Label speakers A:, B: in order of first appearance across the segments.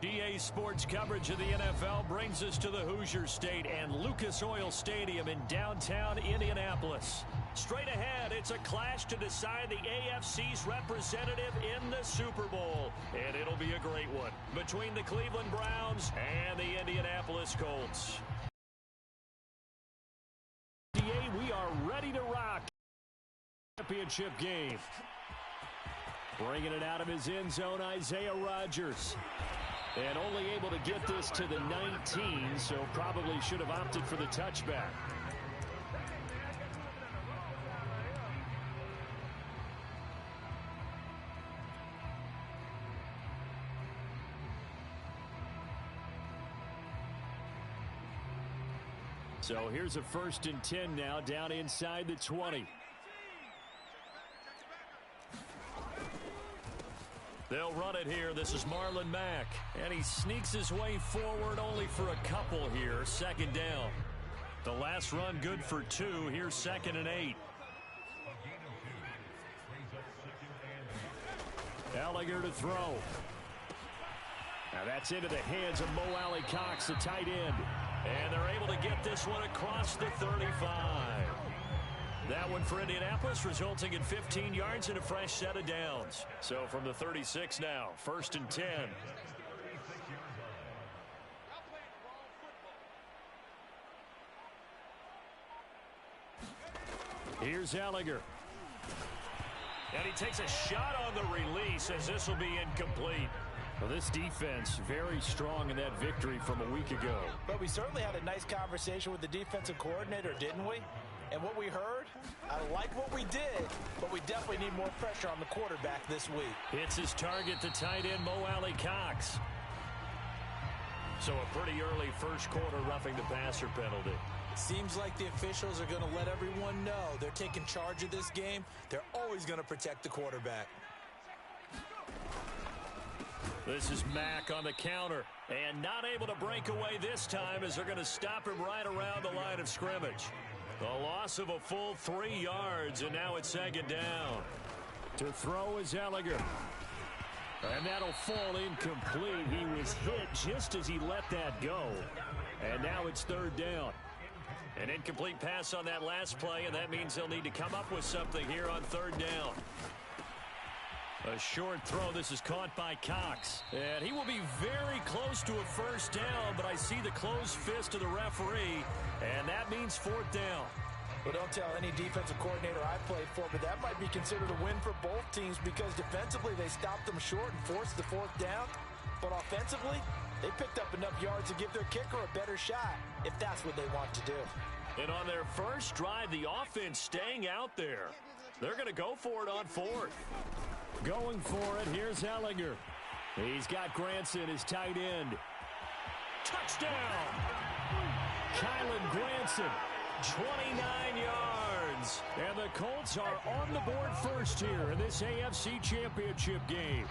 A: EA Sports coverage of the NFL brings us to the Hoosier State and Lucas Oil Stadium in downtown Indianapolis. Straight ahead, it's a clash to decide the AFC's representative in the Super Bowl. And it'll be a great one between the Cleveland Browns and the Indianapolis Colts. We are ready to rock. Championship game. Bringing it out of his end zone, Isaiah Rodgers. And only able to get this to the 19, so probably should have opted for the touchback. So here's a 1st and 10 now, down inside the 20. They'll run it here. This is Marlon Mack. And he sneaks his way forward only for a couple here. 2nd down. The last run good for 2. Here's 2nd and 8. Gallagher to throw. Now that's into the hands of Mo Alley-Cox, the tight end. And they're able to get this one across the 35. That one for Indianapolis, resulting in 15 yards and a fresh set of downs. So from the 36 now, 1st and 10. Here's Gallagher. And he takes a shot on the release as this will be incomplete. Well, this defense very strong in that victory from a week ago.
B: But we certainly had a nice conversation with the defensive coordinator, didn't we? And what we heard, I like what we did, but we definitely need more pressure on the quarterback this week.
A: Hits his target, the tight end, Mo Alley-Cox. So a pretty early first quarter roughing the passer penalty.
B: It seems like the officials are going to let everyone know they're taking charge of this game. They're always going to protect the quarterback.
A: This is Mack on the counter. And not able to break away this time as they're going to stop him right around the line of scrimmage. The loss of a full 3 yards, and now it's 2nd down. To throw is Gallagher. And that'll fall incomplete. He was hit just as he let that go. And now it's 3rd down. An incomplete pass on that last play, and that means they'll need to come up with something here on 3rd down. A short throw. This is caught by Cox. And he will be very close to a 1st down, but I see the closed fist of the referee, and that means 4th down.
B: Well, don't tell any defensive coordinator I played for, but that might be considered a win for both teams because defensively they stopped them short and forced the 4th down. But offensively, they picked up enough yards to give their kicker a better shot if that's what they want to do.
A: And on their first drive, the offense staying out there. They're going to go for it on 4th. Going for it, here's Gallagher. He's got Granson, his tight end. Touchdown! Kylen Granson, 29 yards. And the Colts are on the board first here in this AFC Championship game.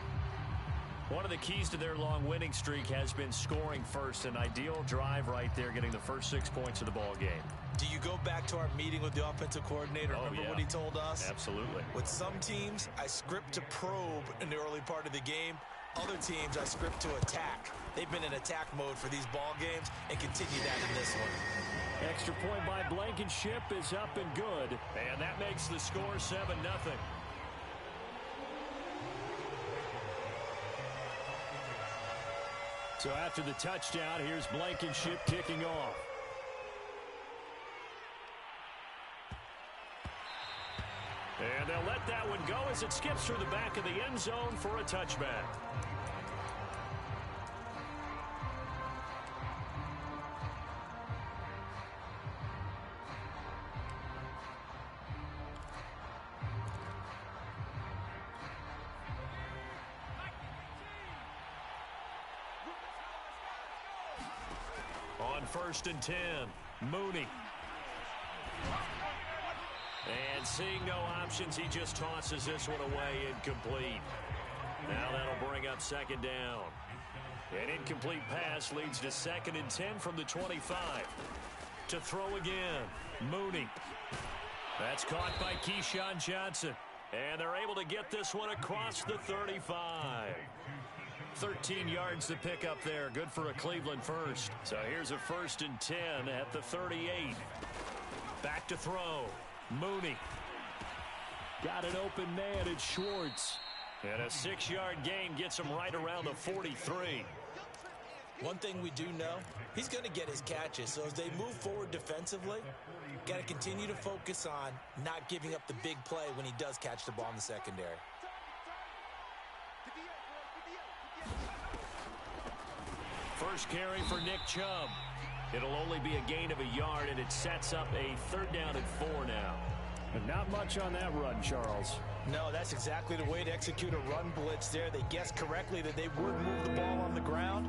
A: One of the keys to their long winning streak has been scoring first. An ideal drive right there, getting the first 6 points of the ball game.
B: Do you go back to our meeting with the offensive coordinator? Remember what he told us?
A: Absolutely.
B: With some teams, I script to probe in the early part of the game. Other teams, I script to attack. They've been in attack mode for these ball games and continue that in this one.
A: Extra point by Blankenship is up and good. And that makes the score 7-0. So after the touchdown, here's Blankenship kicking off. And they'll let that one go as it skips through the back of the end zone for a touchback. On 1st and 10, Mooney. And seeing no options, he just tosses this one away, incomplete. Now that'll bring up 2nd down. An incomplete pass leads to 2nd and 10 from the 25. To throw again, Mooney. That's caught by Keyshawn Johnson. And they're able to get this one across the 35. 13 yards to pick up there. Good for a Cleveland first. So here's a 1st and 10 at the 38. Back to throw. Mooney. Got an open man. It's Schwartz. And a 6-yard gain gets him right around the 43.
B: One thing we do know, he's going to get his catches. So as they move forward defensively, got to continue to focus on not giving up the big play when he does catch the ball in the secondary.
A: First carry for Nick Chubb. It'll only be a gain of a yard, and it sets up a 3rd down and 4 now.
C: And not much on that run, Charles.
B: No, that's exactly the way to execute a run blitz there. They guessed correctly that they would move the ball on the ground,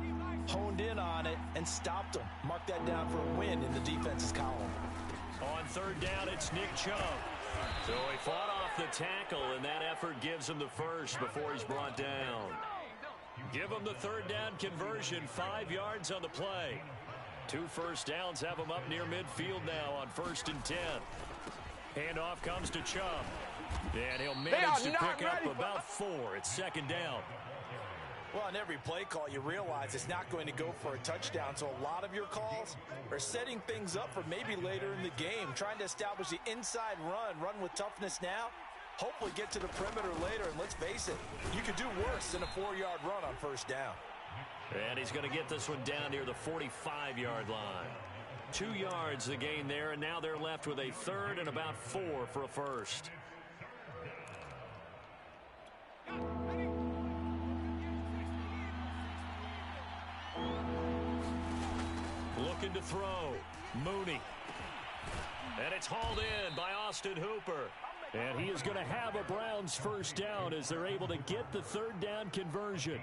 B: honed in on it, and stopped them. Mark that down for a win in the defense's column.
A: On 3rd down, it's Nick Chubb. So he fought off the tackle, and that effort gives him the first before he's brought down. Give him the 3rd down conversion, 5 yards on the play. 2 first downs have him up near midfield now on 1st and 10. Handoff comes to Chubb. And he'll manage to pick up about 4. It's 2nd down.
B: Well, on every play call, you realize it's not going to go for a touchdown. So a lot of your calls are setting things up for maybe later in the game, trying to establish the inside run with toughness now, hopefully get to the perimeter later. And let's face it, you could do worse than a 4-yard run on 1st down.
A: And he's going to get this one down near the 45-yard line. 2 yards the gain there, and now they're left with a 3rd and about 4 for a first. Looking to throw. Mooney. And it's hauled in by Austin Hooper.
C: And he is going to have a Browns 1st down as they're able to get the 3rd down conversion.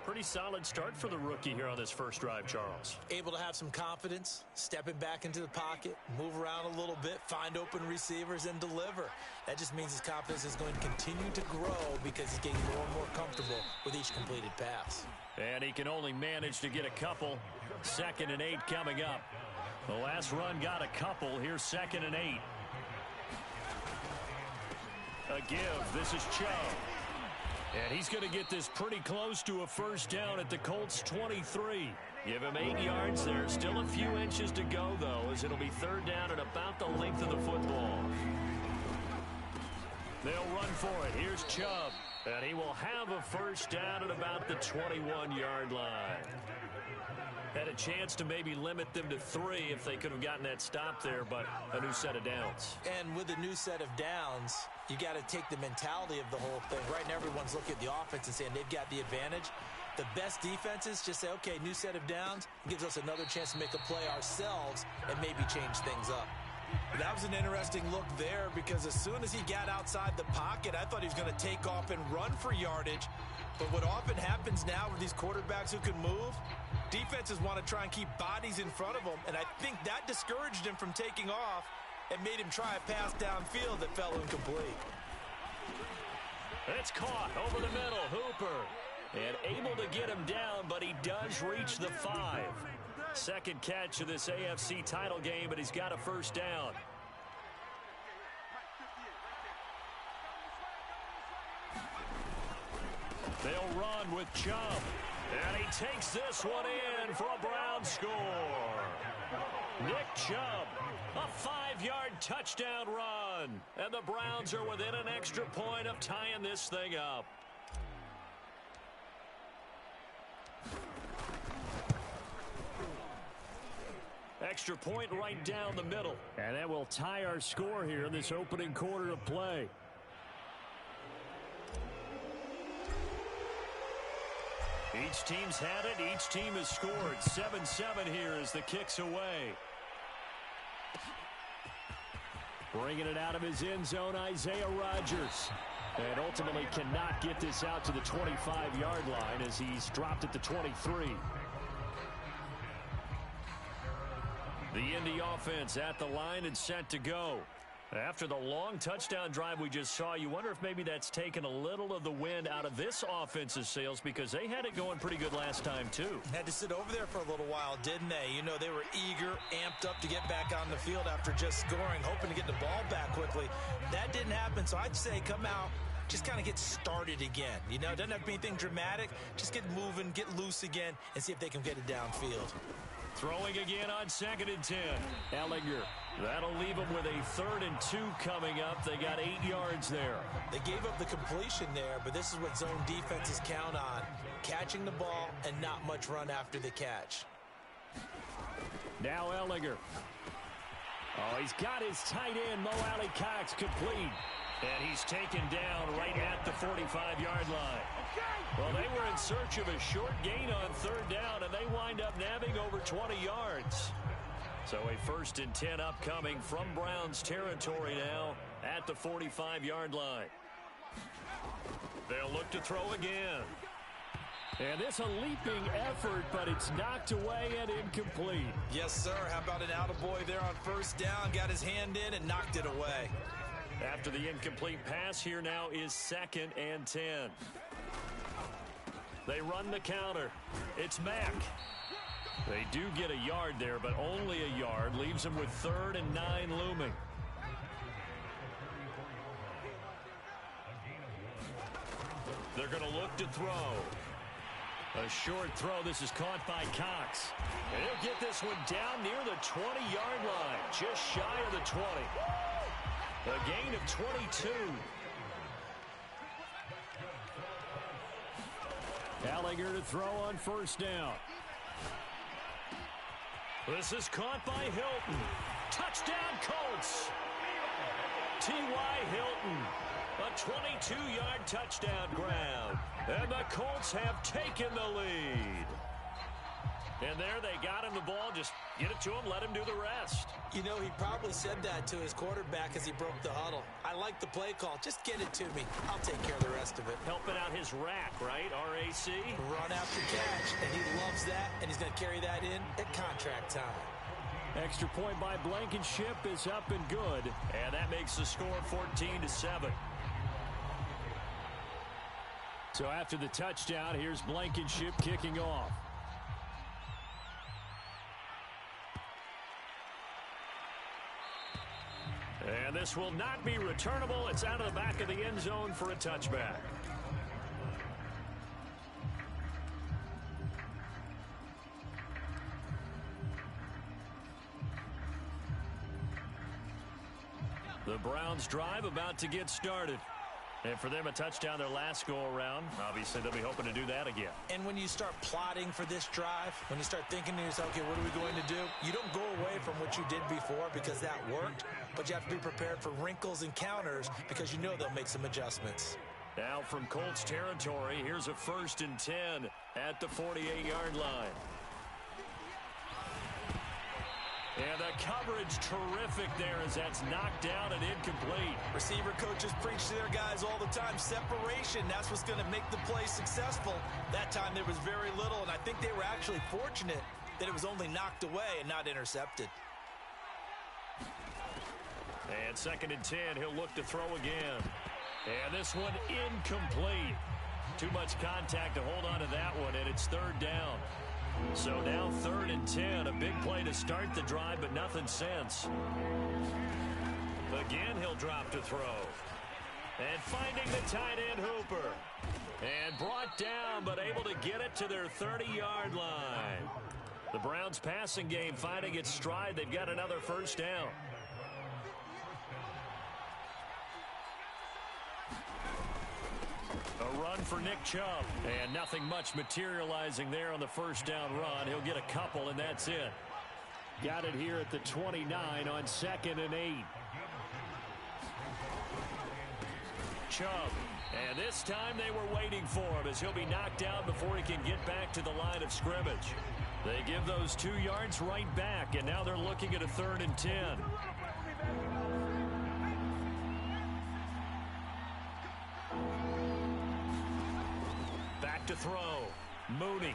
A: Pretty solid start for the rookie here on this first drive, Charles.
B: Able to have some confidence, stepping back into the pocket, move around a little bit, find open receivers, and deliver. That just means his confidence is going to continue to grow because he's getting more and more comfortable with each completed pass.
A: And he can only manage to get a couple. 2nd and 8 coming up. The last run got a couple. Here's 2nd and 8. A give. This is Chubb. And he's going to get this pretty close to a 1st down at the Colts 23. Give him 8 yards there. Still a few inches to go, though, as it'll be 3rd down at about the length of the football. They'll run for it. Here's Chubb. And he will have a 1st down at about the 21-yard line. Had a chance to maybe limit them to 3 if they could have gotten that stop there, but a new set of downs.
B: And with a new set of downs, you got to take the mentality of the whole thing. Right now, everyone's looking at the offense and saying they've got the advantage. The best defenses just say, okay, new set of downs, gives us another chance to make a play ourselves and maybe change things up. That was an interesting look there because as soon as he got outside the pocket, I thought he was going to take off and run for yardage. But what often happens now with these quarterbacks who can move, defenses want to try and keep bodies in front of them, and I think that discouraged him from taking off and made him try a pass downfield that fell incomplete.
A: It's caught over the middle. Hooper. And able to get him down, but he does reach the 5. 2nd catch of this AFC title game, but he's got a 1st down. They'll run with Chubb. And he takes this one in for a Browns score. Nick Chubb, a 5-yard touchdown run. And the Browns are within an extra point of tying this thing up. Extra point right down the middle.
C: And that will tie our score here in this opening quarter of play.
A: Each team's had it. Each team has scored. 7-7 here as the kick's away.
C: Bringing it out of his end zone, Isaiah Rodgers. And ultimately cannot get this out to the 25-yard line as he's dropped at the 23. The Indy offense at the line and set to go. After the long touchdown drive we just saw, you wonder if maybe that's taken a little of the wind out of this offense's sails because they had it going pretty good last time, too.
B: Had to sit over there for a little while, didn't they? You know, they were eager, amped up to get back on the field after just scoring, hoping to get the ball back quickly. That didn't happen, so I'd say come out, just kind of get started again. You know, it doesn't have to be anything dramatic. Just get moving, get loose again, and see if they can get it downfield.
A: Throwing again on 2nd and 10. Ehlinger. That'll leave them with a 3rd and 2 coming up. They got 8 yards there.
B: They gave up the completion there, but this is what zone defenses count on. Catching the ball and not much run after the catch.
A: Now Ehlinger. Oh, he's got his tight end, Mo Alie-Cox, complete. And he's taken down right at the 45-yard line. Well, they were in search of a short gain on 3rd down, and they wind up nabbing over 20 yards. So a 1st and 10 upcoming from Browns territory now at the 45-yard line. They'll look to throw again. And this a leaping effort, but it's knocked away and incomplete.
B: Yes, sir. How about an attaboy there on 1st down? Got his hand in and knocked it away.
A: After the incomplete pass, here now is 2nd and 10. They run the counter. It's Mack. They do get a yard there, but only a yard. Leaves them with 3rd and 9 looming. They're going to look to throw. A short throw. This is caught by Cox. And he'll get this one down near the 20-yard line. Just shy of the 20. A gain of 22. Ehlinger to throw on 1st down. This is caught by Hilton. Touchdown, Colts. T.Y. Hilton. A 22-yard touchdown grab. And the Colts have taken the lead. And there they got him the ball. Just get it to him, let him do the rest.
B: You know, he probably said that to his quarterback as he broke the huddle. I like the play call. Just get it to me. I'll take care of the rest of it.
A: Helping out his rack, right? RAC?
B: Run after catch. And he loves that, and he's going to carry that in at contract time.
A: Extra point by Blankenship is up and good. And that makes the score 14-7. So after the touchdown, here's Blankenship kicking off. And this will not be returnable. It's out of the back of the end zone for a touchback. The Browns drive about to get started. And for them, a touchdown their last go-around. Obviously, they'll be hoping to do that again.
B: And when you start plotting for this drive, when you start thinking to yourself, okay, what are we going to do? You don't go away from what you did before because that worked, but you have to be prepared for wrinkles and counters because you know they'll make some adjustments.
A: Now from Colts territory, here's a 1st and 10 at the 48-yard line. And the coverage terrific there as that's knocked down and incomplete.
B: Receiver coaches preach to their guys all the time. Separation, that's what's going to make the play successful. That time there was very little, and I think they were actually fortunate that it was only knocked away and not intercepted.
A: And 2nd and 10, he'll look to throw again. And this one incomplete. Too much contact to hold on to that one, and it's 3rd down. So now 3rd and 10, a big play to start the drive, but nothing since. Again, he'll drop to throw. And finding the tight end Hooper. And brought down, but able to get it to their 30-yard line. The Browns passing game finding its stride. They've got another 1st down. A run for Nick Chubb. And nothing much materializing there on the 1st down run. He'll get a couple, and that's it. Got it here at the 29 on 2nd and 8. Chubb. And this time they were waiting for him as he'll be knocked down before he can get back to the line of scrimmage. They give those 2 yards right back, and now they're looking at a 3rd and 10. To throw. Mooney.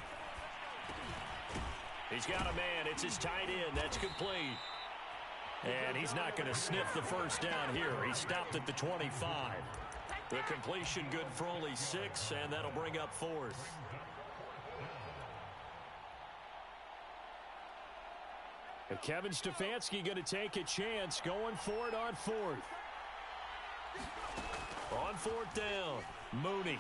A: He's got a man. It's his tight end. That's complete. And he's not going to sniff the 1st down here. He stopped at the 25. The completion good for only 6, and that'll bring up 4th. And Kevin Stefanski going to take a chance going for it on 4th. On fourth down, Mooney.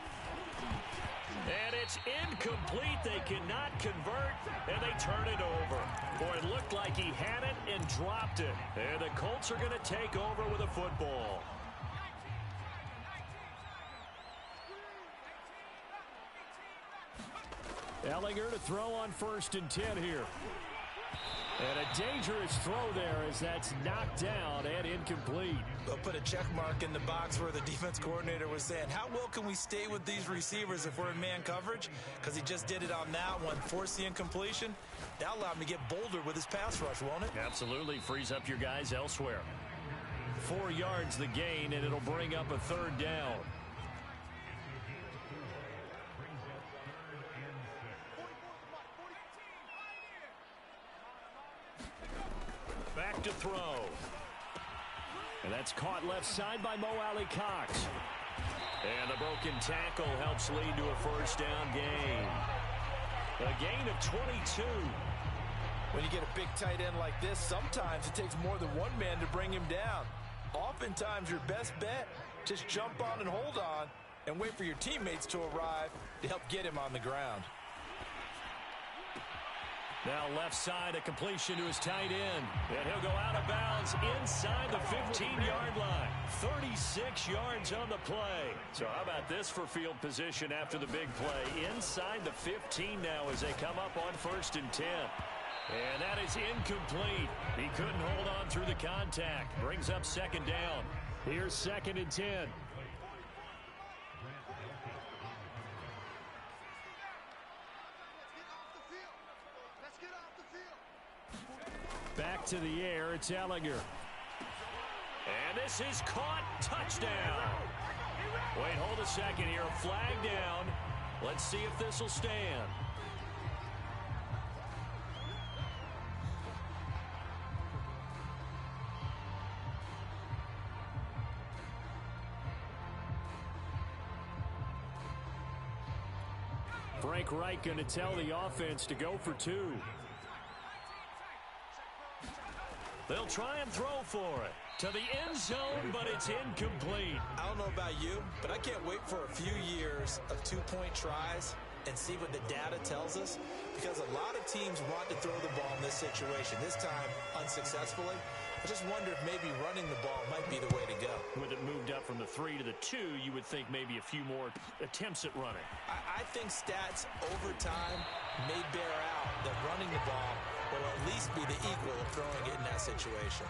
A: And it's incomplete. They cannot convert, and they turn it over. Boy, it looked like he had it and dropped it. And the Colts are going to take over with a football. Ehlinger to throw on 1st and 10 here. And a dangerous throw there as that's knocked down and incomplete.
B: They'll put a check mark in the box where the defense coordinator was saying, how well can we stay with these receivers if we're in man coverage? Because he just did it on that one, forced the incompletion. That'll allow him to get bolder with his pass rush, won't it?
A: Absolutely. Frees up your guys elsewhere. 4 yards the gain, and it'll bring up a 3rd down. Back to throw. And that's caught left side by Mo Alley-Cox. And the broken tackle helps lead to a 1st down gain. A gain of 22.
B: When you get a big tight end like this, sometimes it takes more than one man to bring him down. Oftentimes your best bet, just jump on and hold on and wait for your teammates to arrive to help get him on the ground.
A: Now left side, a completion to his tight end. And he'll go out of bounds inside the 15-yard line. 36 yards on the play. So how about this for field position after the big play? Inside the 15 now as they come up on 1st and 10. And that is incomplete. He couldn't hold on through the contact. Brings up 2nd down. Here's 2nd and 10. Back to the air, it's Ehlinger. And this is caught. Touchdown. Wait, hold a second here. Flag down. Let's see if this will stand. Frank Reich going to tell the offense to go for 2. They'll try and throw for it to the end zone, but it's incomplete.
B: I don't know about you, but I can't wait for a few years of 2-point tries and see what the data tells us, because a lot of teams want to throw the ball in this situation, this time unsuccessfully. I just wonder if maybe running the ball might be the way to go.
A: With it moved up from the 3 to the 2, you would think maybe a few more attempts at running.
B: I think stats over time may bear out that running the ball will at least be the equal of throwing it in that situation.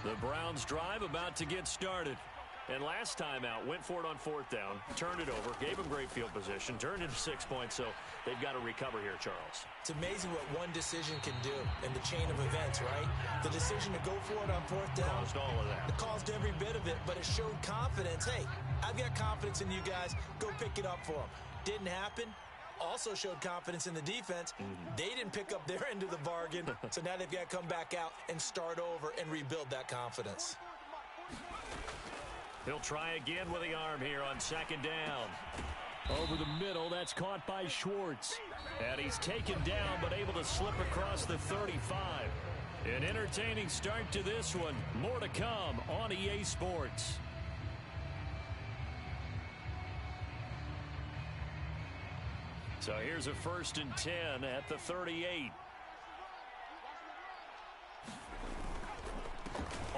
A: The Browns drive about to get started. And last time out, went for it on 4th down, turned it over, gave them great field position, turned into 6 points, so they've got to recover here, Charles.
B: It's amazing what one decision can do in the chain of events, right? The decision to go for it on 4th down.
A: Caused all of that.
B: It caused every bit of it, but it showed confidence. Hey, I've got confidence in you guys. Go pick it up for them. Didn't happen. Also showed confidence in the defense. They didn't pick up their end of the bargain, so now they've got to come back out and start over and rebuild that confidence.
A: He'll try again with the arm here on 2nd down. Over the middle, that's caught by Schwartz. And he's taken down, but able to slip across the 35. An entertaining start to this one. More to come on EA Sports. So here's a 1st and 10 at the 38.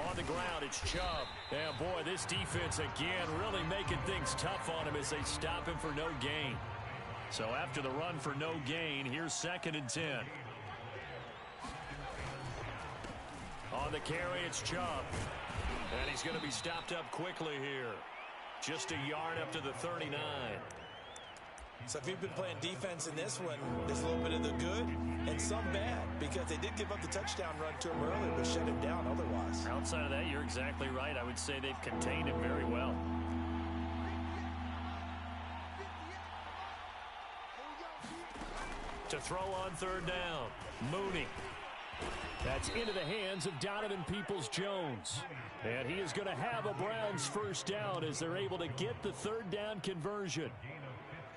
A: On the ground, it's Chubb. And boy, this defense again really making things tough on him as they stop him for no gain. So after the run for no gain, here's 2nd and 10. On the carry, it's Chubb. And he's going to be stopped up quickly here. Just a yard up to the 39.
B: So if you've been playing defense in this one, there's a little bit of the good and some bad, because they did give up the touchdown run to him earlier, but shut him down otherwise.
A: Outside of that, you're exactly right. I would say they've contained him very well. To throw on 3rd down, Mooney. That's into the hands of Donovan Peoples-Jones. And he is going to have a Browns 1st down as they're able to get the 3rd down conversion.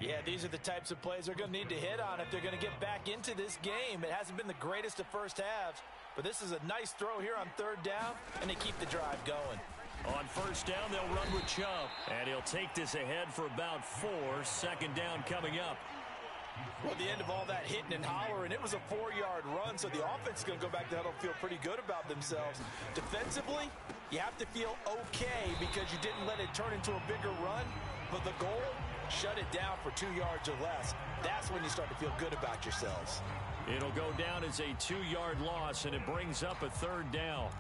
B: Yeah, these are the types of plays they're going to need to hit on if they're going to get back into this game. It hasn't been the greatest of first halves, but this is a nice throw here on third down, and they keep the drive going.
C: On first down, they'll run with Chubb, and he'll take this ahead for about 4. Second down coming up.
B: Well, at the end of all that hitting and hollering, it was a 4-yard run, so the offense is going to go back to huddle and feel pretty good about themselves. Defensively, you have to feel okay because you didn't let it turn into a bigger run, but the goal, shut it down for 2 yards or less. That's when you start to feel good about yourselves.
C: It'll go down as a 2-yard loss, and it brings up a third down.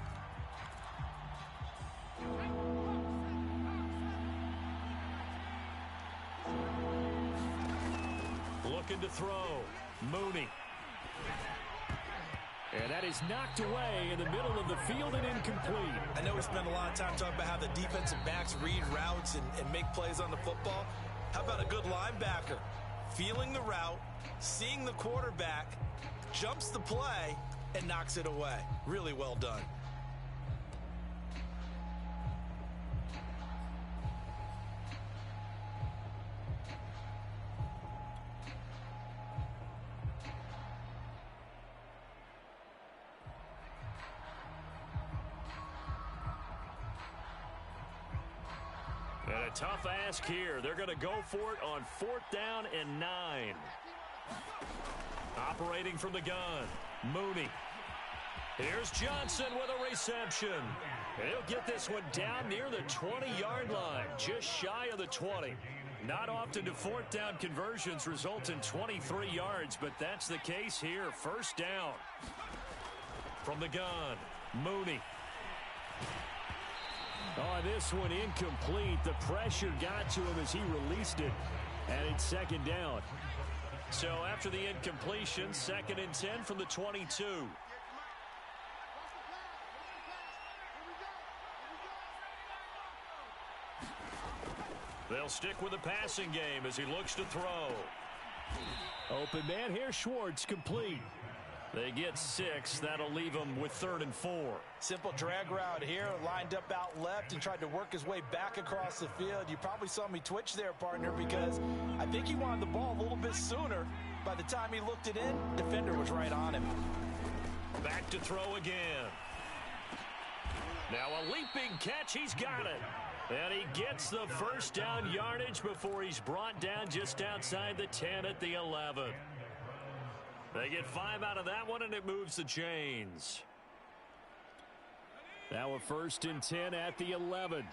C: Looking to throw. Mooney. And that is knocked away in the middle of the field and incomplete.
B: I know we spent a lot of time talking about how the defensive backs read routes and make plays on the football. How about a good linebacker? Feeling the route, seeing the quarterback, jumps the play, and knocks it away. Really well done.
C: And a tough ask here. They're going to go for it on 4th down and 9. Operating from the gun, Mooney. Here's Johnson with a reception. He'll get this one down near the 20-yard line, just shy of the 20. Not often do 4th down conversions result in 23 yards, but that's the case here. First down. From the gun, Mooney. Oh, this one incomplete. The pressure got to him as he released it, and it's second down. So after the incompletion, 2nd and 10 from the 22. They'll stick with the passing game as he looks to throw. Open man here, Schwartz, complete. They get 6. That'll leave them with 3rd and 4.
B: Simple drag route here, lined up out left and tried to work his way back across the field. You probably saw me twitch there, partner, because I think he wanted the ball a little bit sooner. By the time he looked it in, defender was right on him.
C: Back to throw again. Now a leaping catch. He's got it. And he gets the first down yardage before he's brought down just outside the 10 at the 11. They get 5 out of that one, and it moves the chains. Now a 1st and 10 at the 11.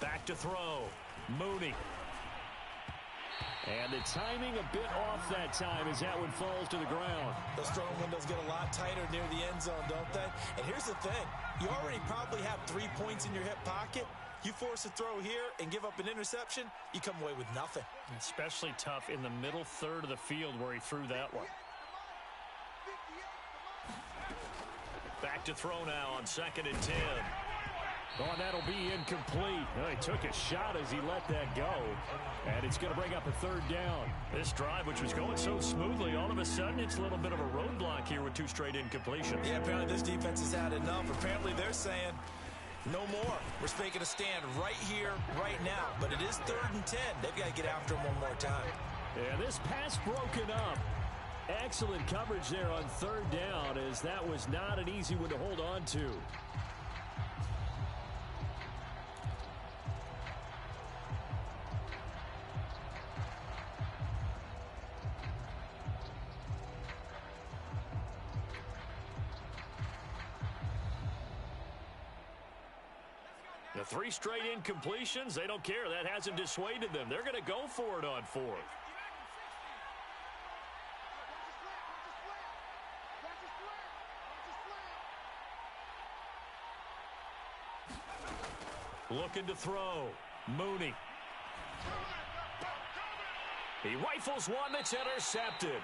C: Back to throw. Mooney. And the timing a bit off that time as that one falls to the ground.
B: Those throwing windows get a lot tighter near the end zone, don't they? And here's the thing. You already probably have 3 points in your hip pocket. You force a throw here and give up an interception, you come away with nothing.
C: Especially tough in the middle third of the field where he threw that one. Back to throw now on 2nd and 10. Oh, and that'll be incomplete. Oh, he took a shot as he let that go. And it's going to bring up a 3rd down. This drive, which was going so smoothly, all of a sudden it's a little bit of a roadblock here with 2 straight incompletions.
B: Yeah, apparently this defense has had enough. Apparently they're saying, no more. We're making a stand right here, right now. But it is 3rd and 10. They've got to get after him one more time.
C: Yeah, this pass broken up. Excellent coverage there on 3rd down, as that was not an easy one to hold on to. The 3 straight incompletions, they don't care. That hasn't dissuaded them. They're going to go for it on 4th. Looking to throw. Mooney. He rifles one that's intercepted.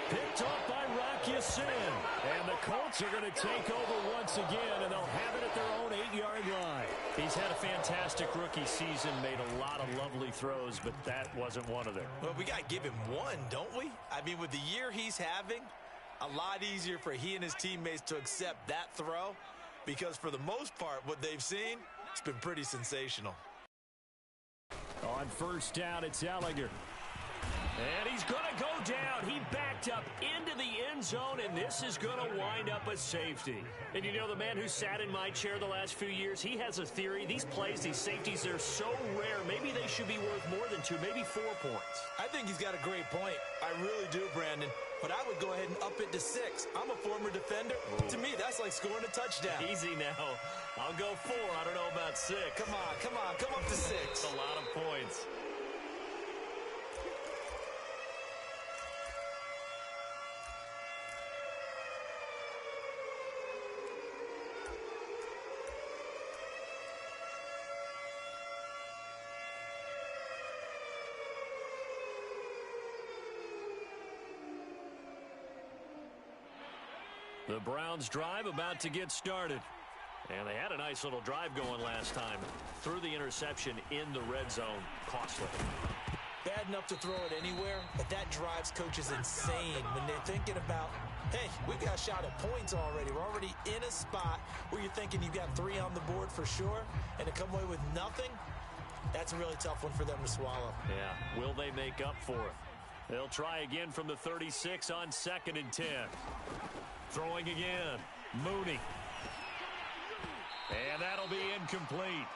C: Picked off by Rock Ya-Sin. And the Colts are going to take over once again, and they'll have it at their own 8-yard line.
A: He's had a fantastic rookie season, made a lot of lovely throws, but that wasn't one of them.
B: Well, we got to give him one, don't we? I mean, with the year he's having, a lot easier for he and his teammates to accept that throw because for the most part, what they've seen, it's been pretty sensational.
A: On first down, it's Ehlinger. And he's going to go down. He backed up into the end zone, and this is going to wind up a safety. And you know, the man who sat in my chair the last few years, he has a theory. These plays, these safeties, they're so rare. Maybe they should be worth more than 2, maybe 4 points.
B: I think he's got a great point. I really do, Brandon. But I would go ahead and up it to 6. I'm a former defender. Ooh. To me, that's like scoring a touchdown.
A: Easy now. I'll go 4. I don't know about 6.
B: Come on. Come up to 6.
A: That's a lot of points. The Browns drive about to get started. And they had a nice little drive going last time. Threw the interception in the red zone. Costly.
B: Bad enough to throw it anywhere, but that drives coaches insane when they're thinking about, hey, we've got a shot at points already. We're already in a spot where you're thinking you've got 3 on the board for sure, and to come away with nothing, that's a really tough one for them to swallow.
A: Yeah, will they make up for it? They'll try again from the 36 on 2nd and 10. Throwing again. Mooney. And that'll be incomplete.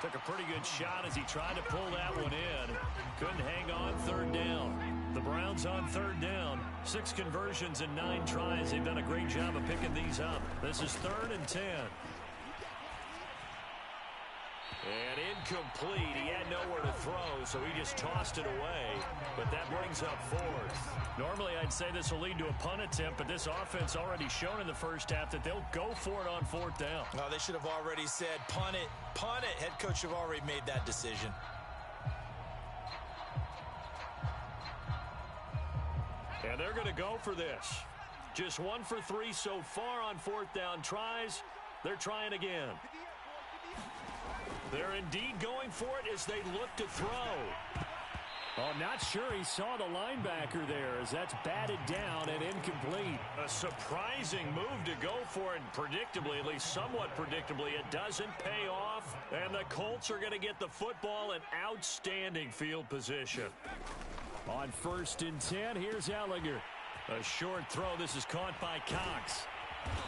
A: Took a pretty good shot as he tried to pull that one in. Couldn't hang on 3rd down. The Browns on 3rd down. 6 conversions and 9 tries. They've done a great job of picking these up. This is 3rd and 10. And incomplete. He had nowhere to throw, so he just tossed it away. But that brings up 4th. Normally, I'd say this will lead to a punt attempt, but this offense already shown in the first half that they'll go for it on 4th down.
B: No, they should have already said, punt it, punt it. Head coach should have already made that decision.
A: And they're going to go for this. Just 1 for 3 so far on 4th down tries. They're trying again. They're indeed going for it as they look to throw. Oh, not sure he saw the linebacker there as that's batted down and incomplete. A surprising move to go for it, predictably, at least somewhat predictably, it doesn't pay off. And the Colts are going to get the football in outstanding field position. On 1st and 10, here's Ehlinger. A short throw. This is caught by Cox.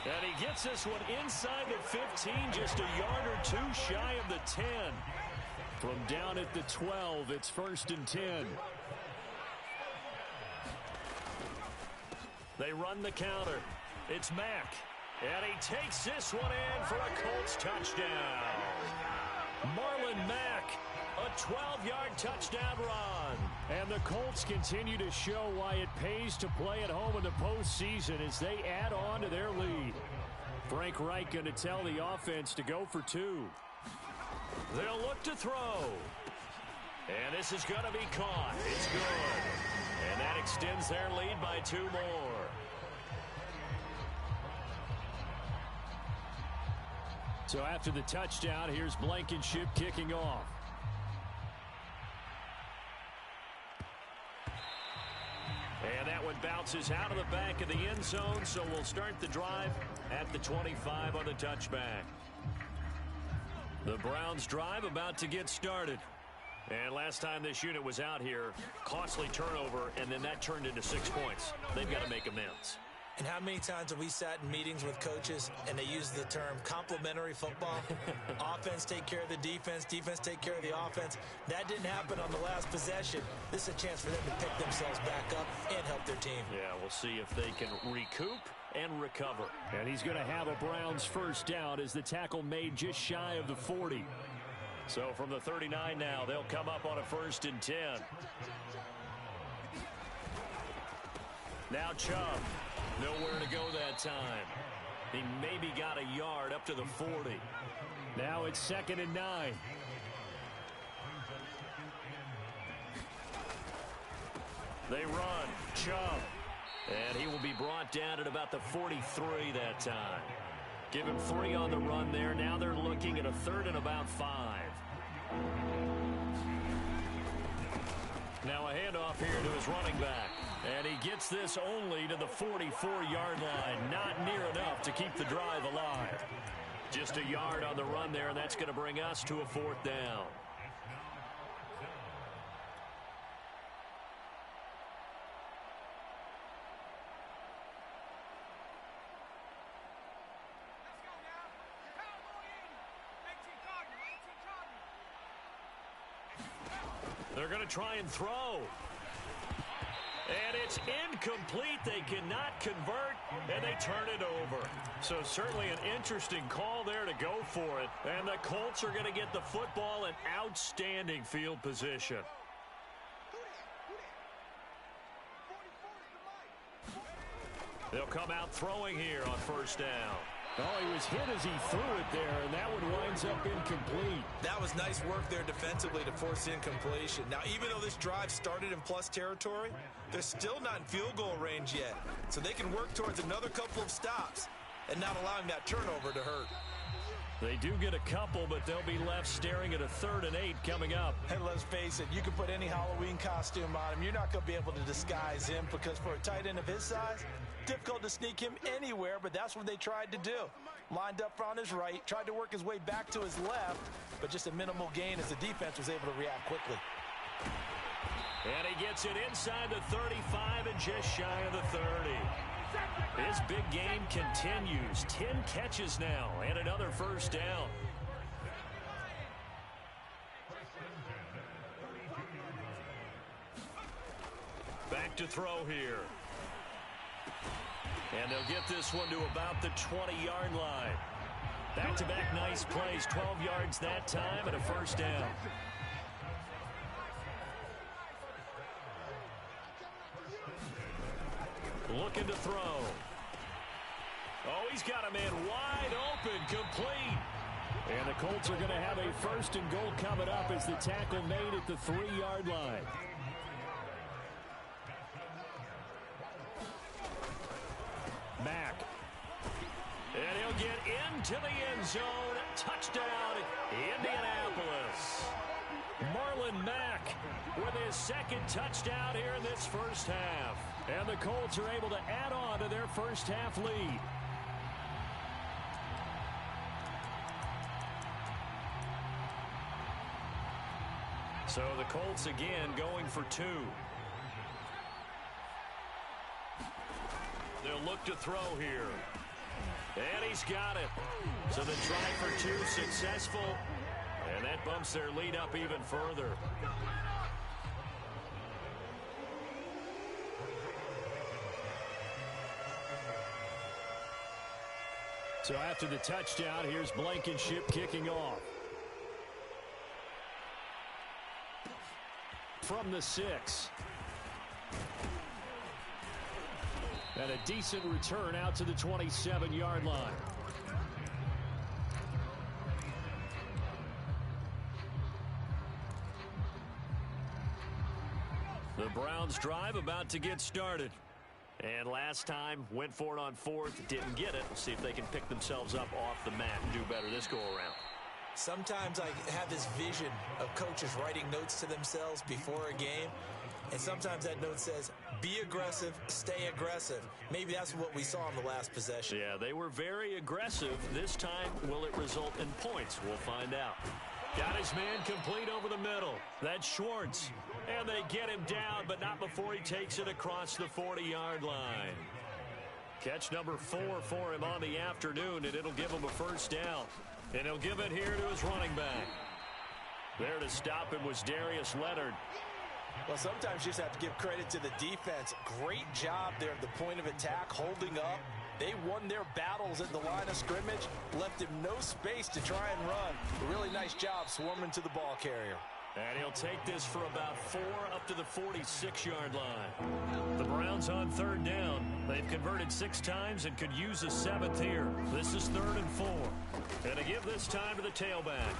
A: And he gets this one inside the 15, just a yard or 2 shy of the 10. From down at the 12, it's 1st and 10. They run the counter. It's Mack. And he takes this one in for a Colts touchdown. Marlon Mack, a 12-yard touchdown run. And the Colts continue to show why it pays to play at home in the postseason as they add on to their lead. Frank Reich going to tell the offense to go for 2. They'll look to throw. And this is going to be caught. It's good. And that extends their lead by 2 more. So after the touchdown, here's Blankenship kicking off. And that one bounces out of the back of the end zone, so we'll start the drive at the 25 on the touchback. The Browns drive about to get started. And last time this unit was out here, costly turnover, and then that turned into 6 points. They've got to make amends.
B: And how many times have we sat in meetings with coaches and they use the term complementary football? Offense take care of the defense, defense take care of the offense. That didn't happen on the last possession. This is a chance for them to pick themselves back up and help their team.
A: Yeah, we'll see if they can recoup and recover. And he's going to have a Browns 1st down as the tackle made just shy of the 40. So from the 39 now, they'll come up on a 1st and 10. Now Chubb. Nowhere to go that time. He maybe got a yard up to the 40. Now it's 2nd and 9. They run. Chubb. And he will be brought down at about the 43 that time.
C: Give him 3 on the run there. Now they're looking at a 3rd and about 5. Now a handoff here to his running back. And he gets this only to the 44-yard line. Not near enough to keep the drive alive. Just a yard on the run there, and that's going to bring us to a 4th down. They're going to try and throw. And it's incomplete. They cannot convert, and they turn it over. So certainly an interesting call there to go for it. And the Colts are going to get the football in outstanding field position. They'll come out throwing here on 1st down.
D: Oh, he was hit as he threw it there, and that one winds up incomplete.
B: That was nice work there defensively to force incompletion. Now, even though this drive started in plus territory, they're still not in field goal range yet. So they can work towards another couple of stops and not allowing that turnover to hurt.
C: They do get a couple, but they'll be left staring at a 3rd and 8 coming up.
B: And let's face it, you can put any Halloween costume on him. You're not going to be able to disguise him because for a tight end of his size, difficult to sneak him anywhere, but that's what they tried to do. Lined up on his right, tried to work his way back to his left, but just a minimal gain as the defense was able to react quickly.
C: And he gets it inside the 35 and just shy of the 30. His big game continues. 10 catches now and another 1st down. Back to throw here. And they'll get this one to about the 20-yard line. Back-to-back nice plays. 12 yards that time and a 1st down. Looking to throw. Oh, he's got a man wide open, complete.
D: And the Colts are going to have a 1st and goal coming up as the tackle made at the 3-yard line. Mack.
C: And he'll get into the end zone. Touchdown, Indianapolis. Marlon Mack with his 2nd touchdown here in this 1st half.
D: And the Colts are able to add on to their 1st half lead.
C: So the Colts again going for 2. They'll look to throw here. And he's got it. So the try for 2 successful. And that bumps their lead up even further.
D: So after the touchdown, here's Blankenship kicking off. From the 6. And a decent return out to the 27-yard line.
C: The Browns drive about to get started. And last time, went for it on 4th, didn't get it. We'll see if they can pick themselves up off the mat and do better this go-around.
B: Sometimes I have this vision of coaches writing notes to themselves before a game, and sometimes that note says, be aggressive, stay aggressive. Maybe that's what we saw in the last possession.
C: Yeah, they were very aggressive. This time, will it result in points? We'll find out. Got his man complete over the middle. That's Schwartz. And they get him down, but not before he takes it across the 40-yard line. Catch number 4 for him on the afternoon, and it'll give him a 1st down. And he'll give it here to his running back. There to stop him was Darius Leonard.
B: Well, sometimes you just have to give credit to the defense. Great job there at the point of attack, holding up. They won their battles at the line of scrimmage, left him no space to try and run. A really nice job swarming to the ball carrier.
C: And he'll take this for about 4 up to the 46-yard line. The Browns on 3rd down. They've converted 6 times and could use a 7th here. This is 3rd and 4. And to give this time to the tailback.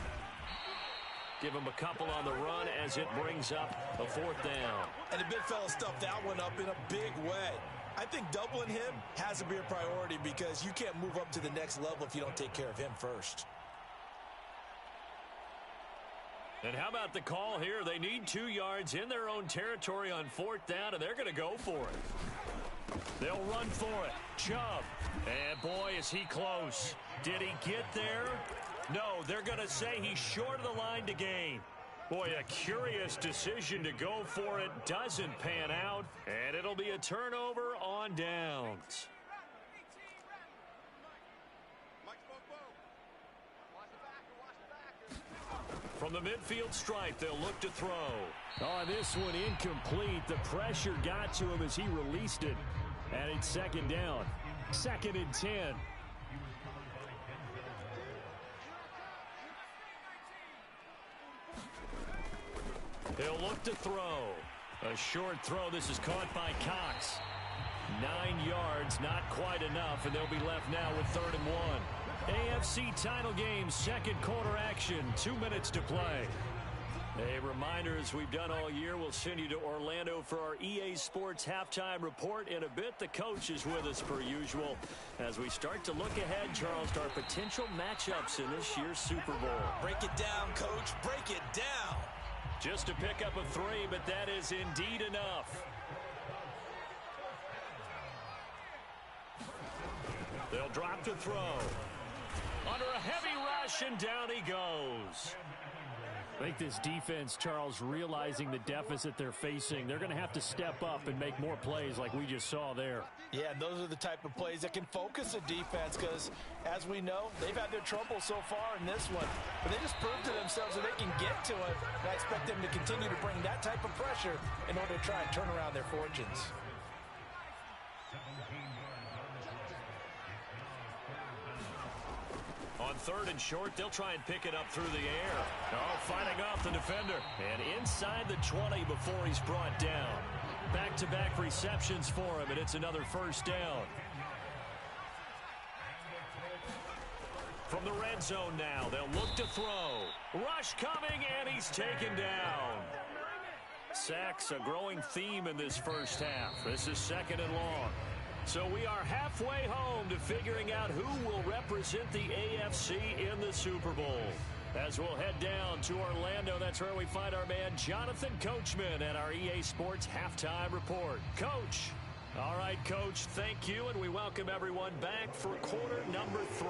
C: Give him a couple on the run as it brings up a 4th down.
B: And the big fella stuffed that one up in a big way. I think doubling him has to be a priority because you can't move up to the next level if you don't take care of him first.
A: And how about the call here? They need 2 yards in their own territory on 4th down, and they're going to go for it. They'll run for it. Chubb. And boy, is he close. Did he get there? No, they're going to say he's short of the line to gain. Boy, a curious decision to go for it. Doesn't pan out, and it'll be a turnover on downs. From the midfield stripe, they'll look to throw.
D: On this one, incomplete. The pressure got to him as he released it. And it's 2nd down. 2nd and 10.
A: He'll look to throw. A short throw. This is caught by Cox. 9 yards, not quite enough, and they'll be left now with 3rd and 1. AFC title game, 2nd quarter action, 2 minutes to play. A reminder, as we've done all year, we'll send you to Orlando for our EA Sports halftime report. In a bit, the coach is with us per usual. As we start to look ahead, Charles, to our potential matchups in this year's Super Bowl.
B: Break it down, Coach. Break it down.
A: Just to pick up a 3, but that is indeed enough. They'll drop to throw. Under a heavy rush, and down he goes.
D: I think this defense, Charles, realizing the deficit they're facing, they're going to have to step up and make more plays like we just saw there.
B: Yeah, those are the type of plays that can focus a defense because, as we know, they've had their trouble so far in this one. But they just proved to themselves that they can get to it, and I expect them to continue to bring that type of pressure in order to try and turn around their fortunes.
A: On 3rd and short, they'll try and pick it up through the air. Oh, fighting off the defender. And inside the 20 before he's brought down. Back-to-back receptions for him, and it's another 1st down. From the red zone now, they'll look to throw. Rush coming, and he's taken down. Sacks, a growing theme in this first half. This is 2nd and long. So we are halfway home to figuring out who will represent the AFC in the Super Bowl. As we'll head down to Orlando, that's where we find our man Jonathan Coachman at our EA Sports Halftime Report. Coach. All right, Coach, thank you, and we welcome everyone back for quarter number 3.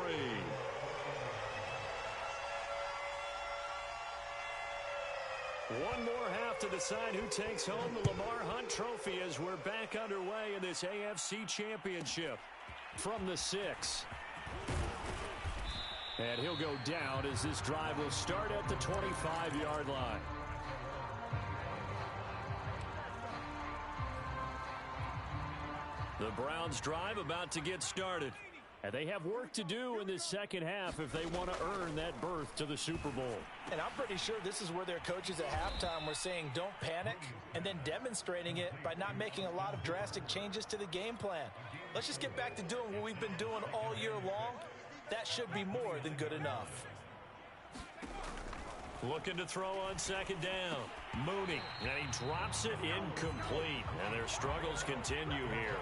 A: One more half to decide who takes home the Lamar Hunt Trophy as we're back underway in this AFC Championship. From the 6. And he'll go down as this drive will start at the 25-yard line. The Browns drive about to get started. And they have work to do in this second half if they want to earn that berth to the Super Bowl.
B: And I'm pretty sure this is where their coaches at halftime were saying don't panic and then demonstrating it by not making a lot of drastic changes to the game plan. Let's just get back to doing what we've been doing all year long. That should be more than good enough.
A: Looking to throw on 2nd down. Mooney, and he drops it incomplete. And their struggles continue here.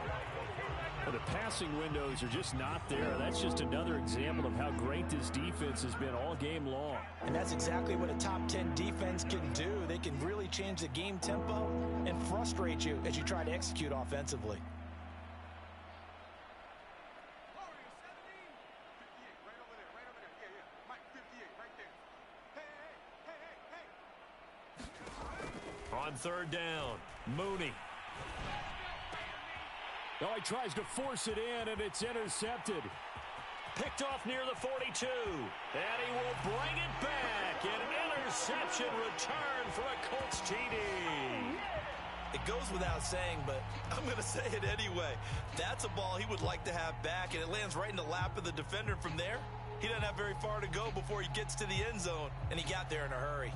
D: Well, the passing windows are just not there. That's just another example of how great this defense has been all game long.
B: And that's exactly what a top 10 defense can do. They can really change the game tempo and frustrate you as you try to execute offensively.
A: On 3rd down, Mooney.
D: Oh, he tries to force it in, and it's intercepted.
A: Picked off near the 42. And he will bring it back. An interception return for a Colts TD.
B: It goes without saying, but I'm going to say it anyway. That's a ball he would like to have back, and it lands right in the lap of the defender from there. He doesn't have very far to go before he gets to the end zone, and he got there in a hurry.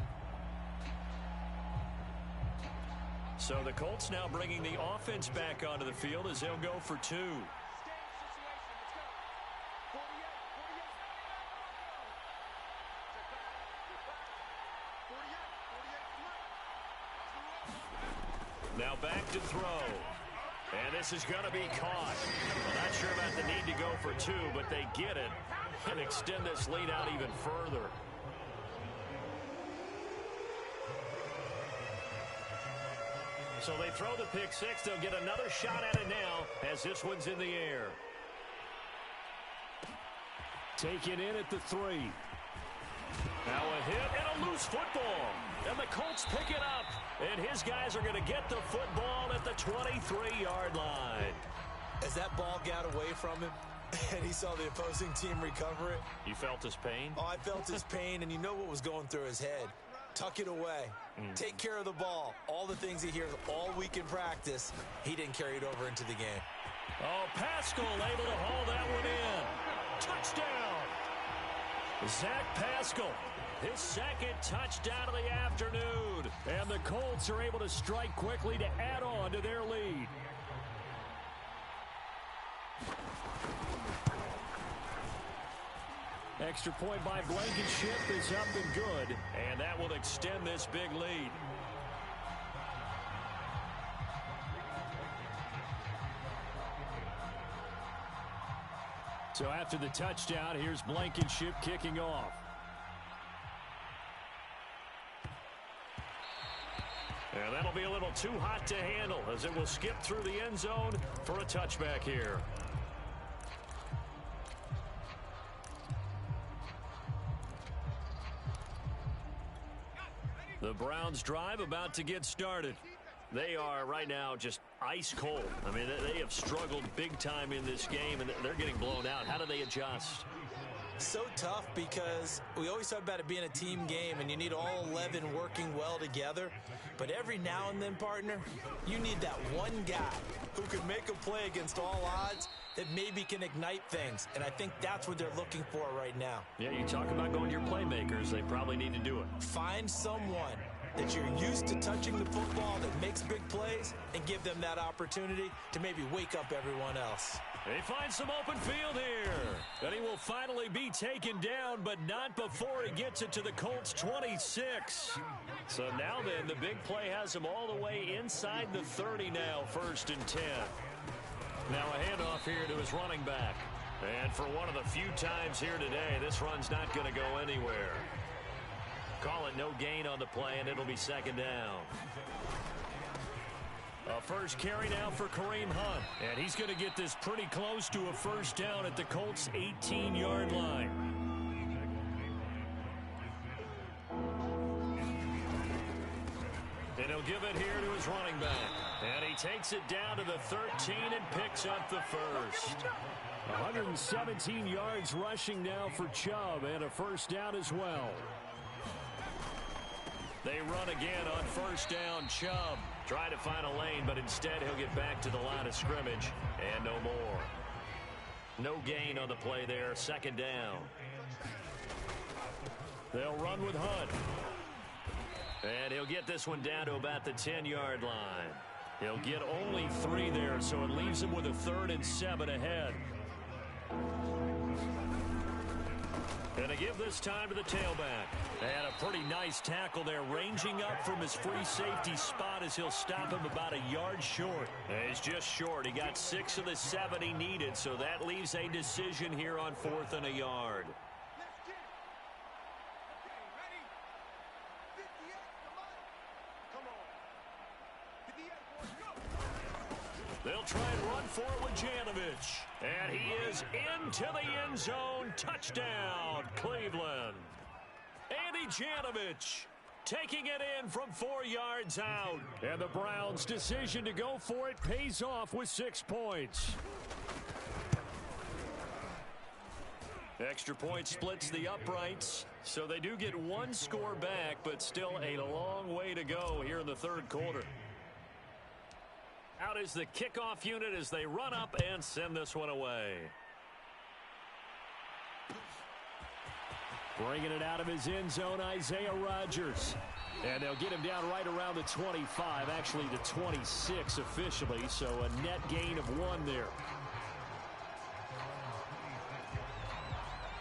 A: So the Colts now bringing the offense back onto the field as they'll go for 2. Now back to throw. And this is going to be caught. Well, not sure about the need to go for two, but they get it and extend this lead out even further. So they throw the pick six. They'll get another shot at it now as this one's in the air.
D: Taken in at the 3.
A: Now a hit and a loose football. And the Colts pick it up. And his guys are going to get the football at the 23-yard line.
B: As that ball got away from him and he saw the opposing team recover it.
A: You felt his pain?
B: Oh, I felt his pain, and you know what was going through his head. Tuck it away. Take care of the ball. All the things he hears all week in practice, he didn't carry it over into the game.
A: Oh, Pascal able to haul that one in. Touchdown. Zach Pascal, his second touchdown of the afternoon.
D: And the Colts are able to strike quickly to add on to their lead. Extra point by Blankenship is up and good.
A: And that will extend this big lead.
D: So after the touchdown, here's Blankenship kicking off.
A: And that'll be a little too hot to handle as it will skip through the end zone for a touchback here. The Browns drive about to get started. They are right now just ice cold. I mean, they have struggled big time in this game, and they're getting blown out. How do they adjust?
B: So tough because we always talk about it being a team game, and you need all 11 working well together. But every now and then, partner, you need that one guy who can make a play against all odds that maybe can ignite things. And I think that's what they're looking for right now.
A: Yeah, you talk about going to your playmakers. They probably need to do it.
B: Find someone that you're used to touching the football that makes big plays and give them that opportunity to maybe wake up everyone else.
A: They find some open field here. And he will finally be taken down, but not before he gets it to the Colts 26. So now then, the big play has him all the way inside the 30 now, 1st and 10. Now a handoff here to his running back. And for one of the few times here today, this run's not going to go anywhere. Call it no gain on the play, and it'll be 2nd down. A first carry now for Kareem Hunt. And he's going to get this pretty close to a 1st down at the Colts' 18-yard line. And he'll give it here to his running back. And he takes it down to the 13 and picks up the first.
D: 117 yards rushing now for Chubb, and a 1st down as well.
A: They run again on 1st down. Chubb trying to find a lane, but instead he'll get back to the line of scrimmage. And no more. No gain on the play there. 2nd down. They'll run with Hunt. And he'll get this one down to about the 10-yard line. He'll get only 3 there, so it leaves him with a 3rd and 7 ahead. And to give this time to the tailback. And a pretty nice tackle there, ranging up from his free safety spot as he'll stop him about a yard short. And he's just short. He got 6 of the 7 he needed, so that leaves a decision here on 4th and a yard. They'll try and run for it with Janovich. And he is into the end zone. Touchdown, Cleveland. Andy Janovich taking it in from 4 yards out.
D: And the Browns' decision to go for it pays off with 6 points.
A: Extra point splits the uprights. So they do get 1 score back, but still a long way to go here in the 3rd quarter. Out is the kickoff unit as they run up and send this one away.
D: Bringing it out of his end zone, Isaiah Rodgers. And they'll get him down right around the 25, actually the 26 officially, so a net gain of 1 there.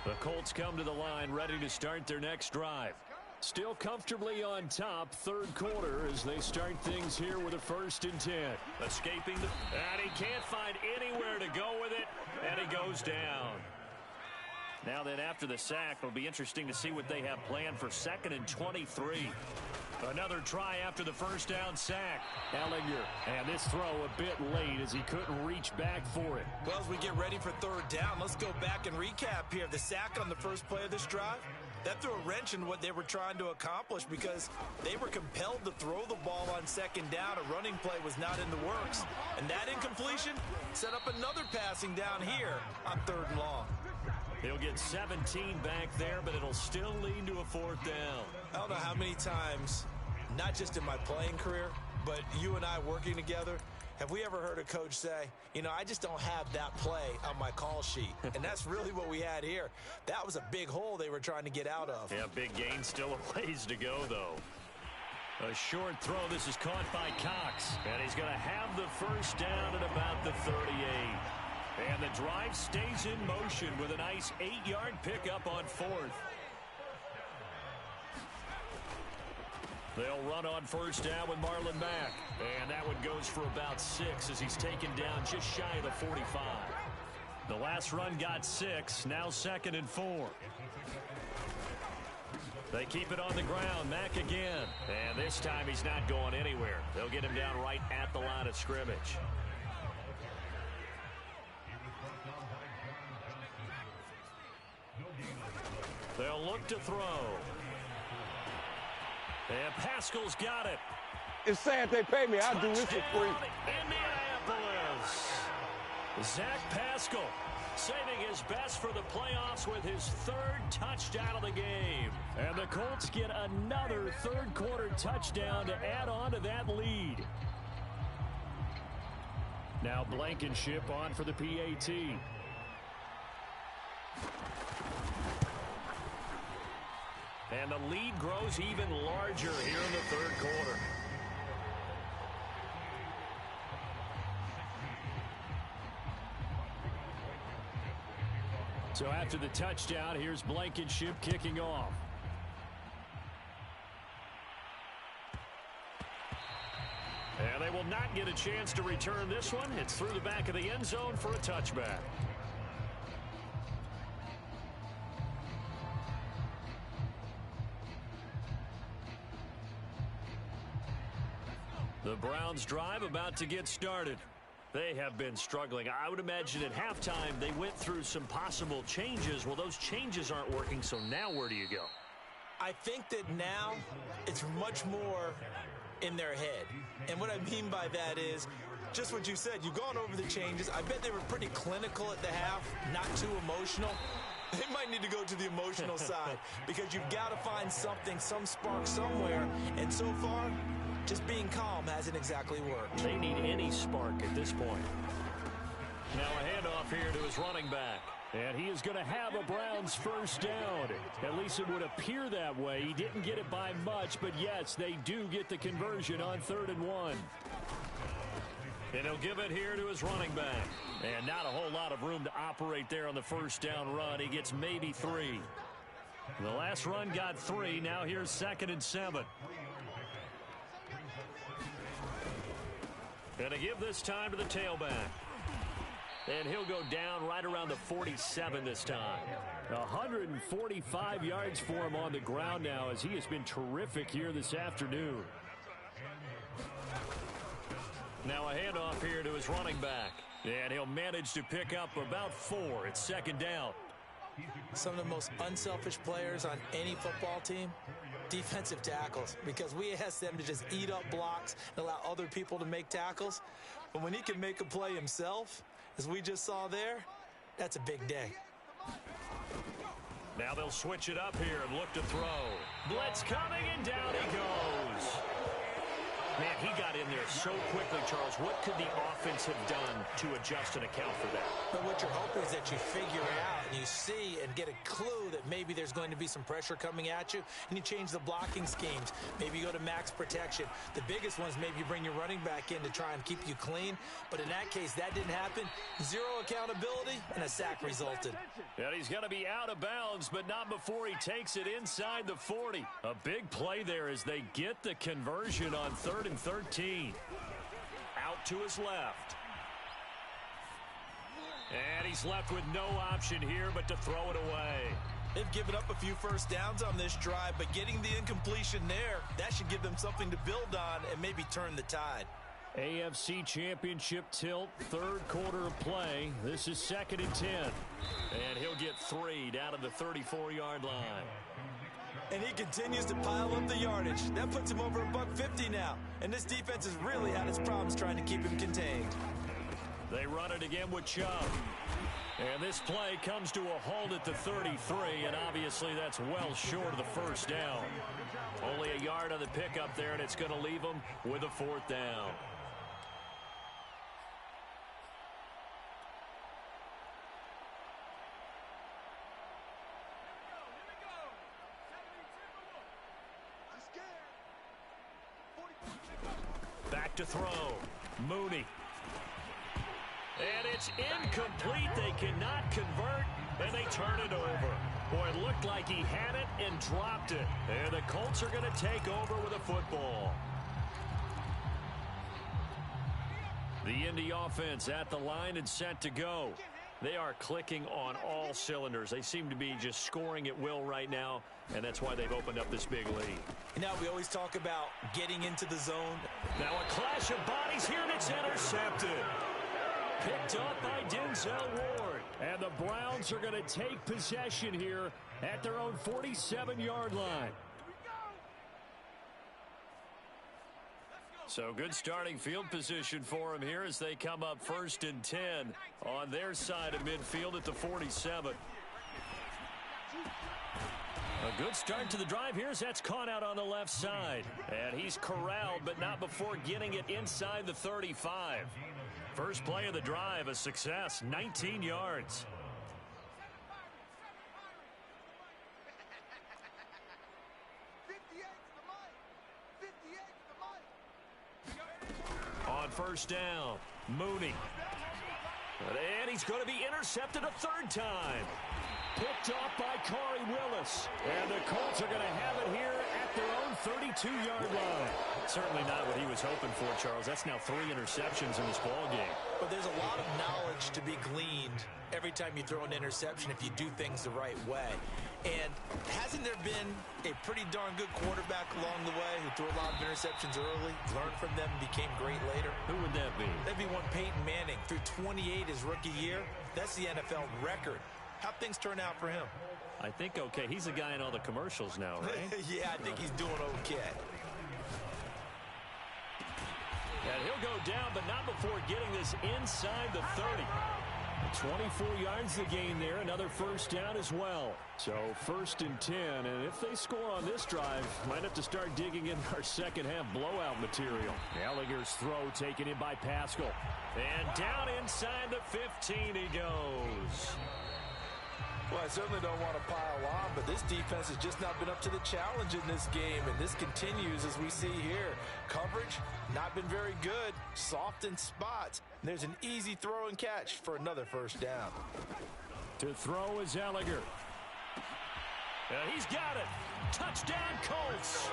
A: The Colts come to the line ready to start their next drive.
D: Still comfortably on top, third quarter, as they start things here with a 1st and 10.
A: Escaping, and he can't find anywhere to go with it, and he goes down. Now then, after the sack, it'll be interesting to see what they have planned for 2nd and 23. Another try after the first down sack.
D: Ehlinger, and this throw a bit late as he couldn't reach back for it.
B: Well, as we get ready for 3rd down, let's go back and recap here. The sack on the first play of this drive, that threw a wrench in what they were trying to accomplish because they were compelled to throw the ball on 2nd down. A running play was not in the works. And that incompletion set up another passing down here on 3rd and long.
A: He'll get 17 back there, but it'll still lead to a 4th down.
B: I don't know how many times, not just in my playing career, but you and I working together, have we ever heard a coach say, you know, I just don't have that play on my call sheet. And that's really what we had here. That was a big hole they were trying to get out of.
A: Yeah, big gain, still a ways to go, though. A short throw. This is caught by Cox. And he's going to have the first down at about the 38. And the drive stays in motion with a nice 8-yard pickup on 4th. They'll run on first down with Marlon Mack. And that one goes for about 6 as he's taken down just shy of the 45. The last run got 6. Now 2nd and 4. They keep it on the ground. Mack again. And this time he's not going anywhere. They'll get him down right at the line of scrimmage. They'll look to throw. And Pascal's got it.
E: It's sad they pay me. I'll do this for free.
A: Indianapolis. Zach Pascal saving his best for the playoffs with his 3rd touchdown of the game.
D: And the Colts get another third quarter touchdown to add on to that lead. Now Blankenship on for the PAT.
A: And the lead grows even larger here in the 3rd quarter.
D: So after the touchdown, here's Blankenship kicking off.
A: And they will not get a chance to return this one. It's through the back of the end zone for a touchback. The Browns drive about to get started. They have been struggling. I would imagine at halftime they went through some possible changes. Well, those changes aren't working, so now where do you go?
B: I think that now it's much more in their head. And what I mean by that is just what you said. You've gone over the changes. I bet they were pretty clinical at the half, not too emotional. They might need to go to the emotional side because you've got to find something, some spark somewhere. And so far, just being calm hasn't exactly worked.
A: They need any spark at this point. Now a handoff here to his running back.
D: And he is going to have a Browns first down. At least it would appear that way. He didn't get it by much, but yes, they do get the conversion on 3rd and 1.
A: And he'll give it here to his running back. And not a whole lot of room to operate there on the first down run. He gets maybe 3. The last run got 3. Now here's 2nd and 7. And to give this time to the tailback. And he'll go down right around the 47 this time.
D: 145 yards for him on the ground now as he has been terrific here this afternoon.
A: Now a handoff here to his running back. And he'll manage to pick up about 4. It's 2nd down.
B: Some of the most unselfish players on any football team, defensive tackles, because we ask them to just eat up blocks and allow other people to make tackles. But when he can make a play himself, as we just saw there, that's a big day.
A: Now they'll switch it up here and look to throw. Blitz coming, and down he goes. Man, he got in there so quickly, Charles. What could the offense have done to adjust and account for that?
B: But what you're hoping is that you figure it out and you see and get a clue that maybe there's going to be some pressure coming at you, and you change the blocking schemes. Maybe you go to max protection. The biggest one is maybe you bring your running back in to try and keep you clean. But in that case, that didn't happen. Zero accountability, and a sack resulted.
A: And he's going to be out of bounds, but not before he takes it inside the 40. A big play there as they get the conversion on 3rd and 13. Out to his left. And he's left with no option here but to throw it away.
B: They've given up a few first downs on this drive, but getting the incompletion there, that should give them something to build on and maybe turn the tide.
D: AFC Championship tilt, 3rd quarter of play. This is 2nd and 10.
A: And he'll get 3 down to the 34-yard line.
B: And he continues to pile up the yardage. That puts him over $150 now. And this defense has really had its problems trying to keep him contained.
A: They run it again with Chubb. And this play comes to a halt at the 33, and obviously that's well short of the first down. Only a yard on the pickup there, and it's going to leave them with a 4th down. Back to throw. Mooney. And it's incomplete. They cannot convert, and they turn it over. Boy, it looked like he had it and dropped it. And the Colts are going to take over with a football. The Indy offense at the line and set to go. They are clicking on all cylinders. They seem to be just scoring at will right now, and that's why they've opened up this big lead.
B: Now we always talk about getting into the zone.
A: Now a clash of bodies here, and it's intercepted. Picked up by Denzel Ward.
D: And the Browns are going to take possession here at their own 47-yard line.
A: So good starting field position for him here as they come up 1st and 10 on their side of midfield at the 47. A good start to the drive here as that's caught out on the left side. And he's corralled, but not before getting it inside the 35. First play of the drive, a success, 19 yards. On 1st down, Mooney. And he's going to be intercepted a 3rd time. Picked off by Corey Willis. And the Colts are going to have it here at their own 32-yard line. Certainly not what he was hoping for, Charles. That's now 3 interceptions in this ballgame.
B: But there's a lot of knowledge to be gleaned every time you throw an interception if you do things the right way. And hasn't there been a pretty darn good quarterback along the way who threw a lot of interceptions early, learned from them, and became great later?
A: Who would that be?
B: That'd be one Peyton Manning. Threw 28 his rookie year. That's the NFL record. How'd things turn out for him?
A: I think okay. He's the guy in all the commercials now, right?
B: Yeah, I think he's doing okay.
A: And he'll go down, but not before getting this inside the 30.
D: 24 yards the gain there. Another first down as well. So 1st and 10. And if they score on this drive, might have to start digging in our second half blowout material. Gallagher's throw taken in by Pascal.
A: And down inside the 15 he goes.
B: Well, I certainly don't want to pile on, but this defense has just not been up to the challenge in this game, and this continues as we see here. Coverage, not been very good, soft in spots. There's an easy throw and catch for another first down.
D: To throw is Gallagher.
A: And he's got it. Touchdown, Colts.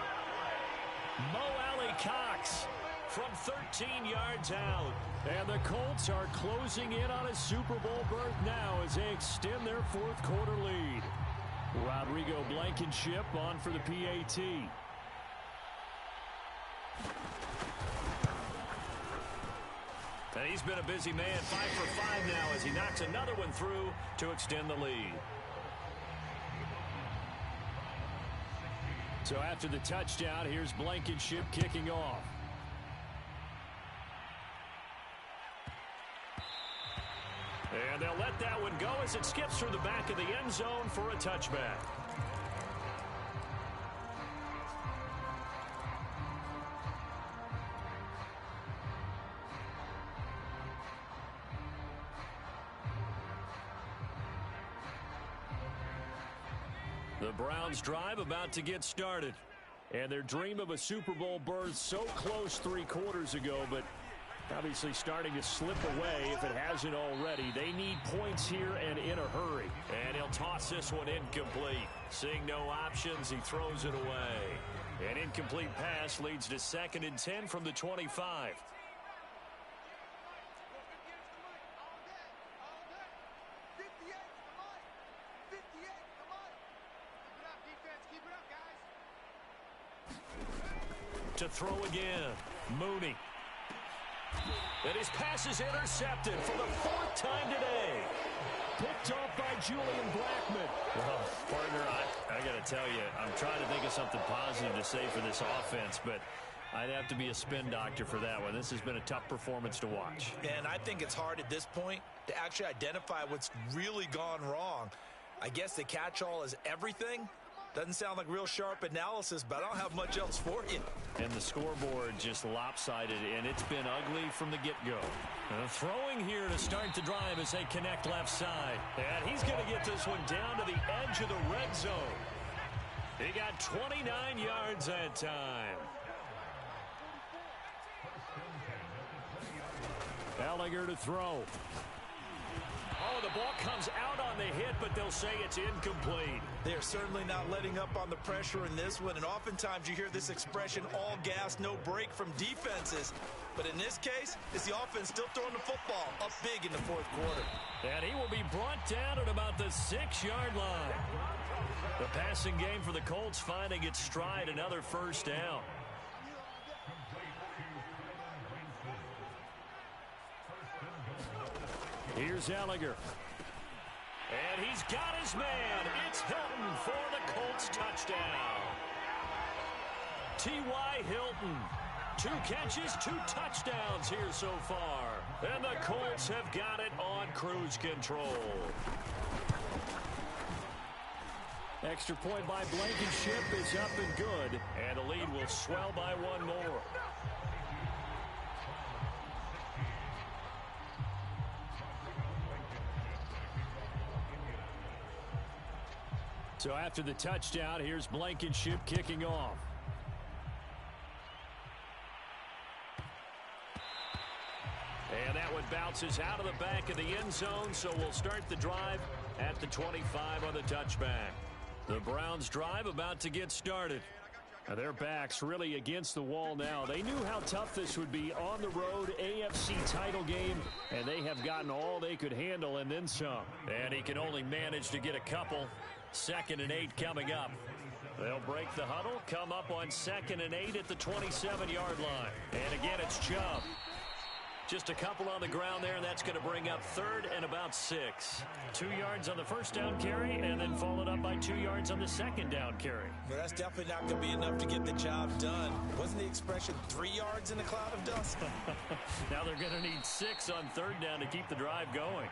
A: Mo Alley Cox from 13 yards out.
D: And the Colts are closing in on a Super Bowl berth now as they extend their 4th quarter lead. Rodrigo Blankenship on for the PAT.
A: And he's been a busy man, 5 for 5 now as he knocks another one through to extend the lead.
D: So after the touchdown, here's Blankenship kicking off.
A: And they'll let that one go as it skips through the back of the end zone for a touchback. The Browns drive about to get started.
D: And their dream of a Super Bowl berth so close 3 quarters ago, but obviously starting to slip away if it hasn't already. They need points here and in a hurry.
A: And he'll toss this one incomplete. Seeing no options, he throws it away. An incomplete pass leads to 2nd and 10 from the 25. To throw again, Mooney. And his pass is intercepted for the 4th time today.
D: Picked off by Julian Blackmon.
A: Well, partner, I got to tell you, I'm trying to think of something positive to say for this offense, but I'd have to be a spin doctor for that one. This has been a tough performance to watch.
B: And I think it's hard at this point to actually identify what's really gone wrong. I guess the catch-all is everything. Doesn't sound like real sharp analysis, but I don't have much else for you.
A: And the scoreboard just lopsided, and it's been ugly from the get-go. Throwing here to start the drive as they connect left side. And he's going to get this one down to the edge of the red zone. He got 29 yards that time.
D: Ehlinger to throw.
A: Oh, the ball comes out on the hit, but they'll say it's incomplete.
B: They're certainly not letting up on the pressure in this one, and oftentimes you hear this expression, all gas, no break from defenses. But in this case, it's the offense still throwing the football up big in the 4th quarter.
A: And he will be brought down at about the 6-yard line. The passing game for the Colts finding its stride, another 1st down.
D: Here's Ehlinger.
A: And he's got his man. It's Hilton for the Colts touchdown. T.Y. Hilton. 2 catches, 2 touchdowns here so far. And the Colts have got it on cruise control.
D: Extra point by Blankenship is up and good.
A: And the lead will swell by 1 more.
D: So after the touchdown, here's Blankenship kicking off.
A: And that one bounces out of the back of the end zone, so we'll start the drive at the 25 on the touchback. The Browns drive about to get started.
D: Now their backs really against the wall now. They knew how tough this would be on the road, AFC title game, and they have gotten all they could handle and then some.
A: And he can only manage to get a couple. 2nd and 8 coming up. They'll break the huddle, come up on 2nd and 8 at the 27-yard line. And again, it's Chubb. Just a couple on the ground there, and that's going to bring up 3rd and about 6. 2 yards on the 1st down carry, and then followed up by 2 yards on the 2nd down carry.
B: Well, that's definitely not going to be enough to get the job done. Wasn't the expression 3 yards in a cloud of dust?
A: Now they're going to need 6 on 3rd down to keep the drive going.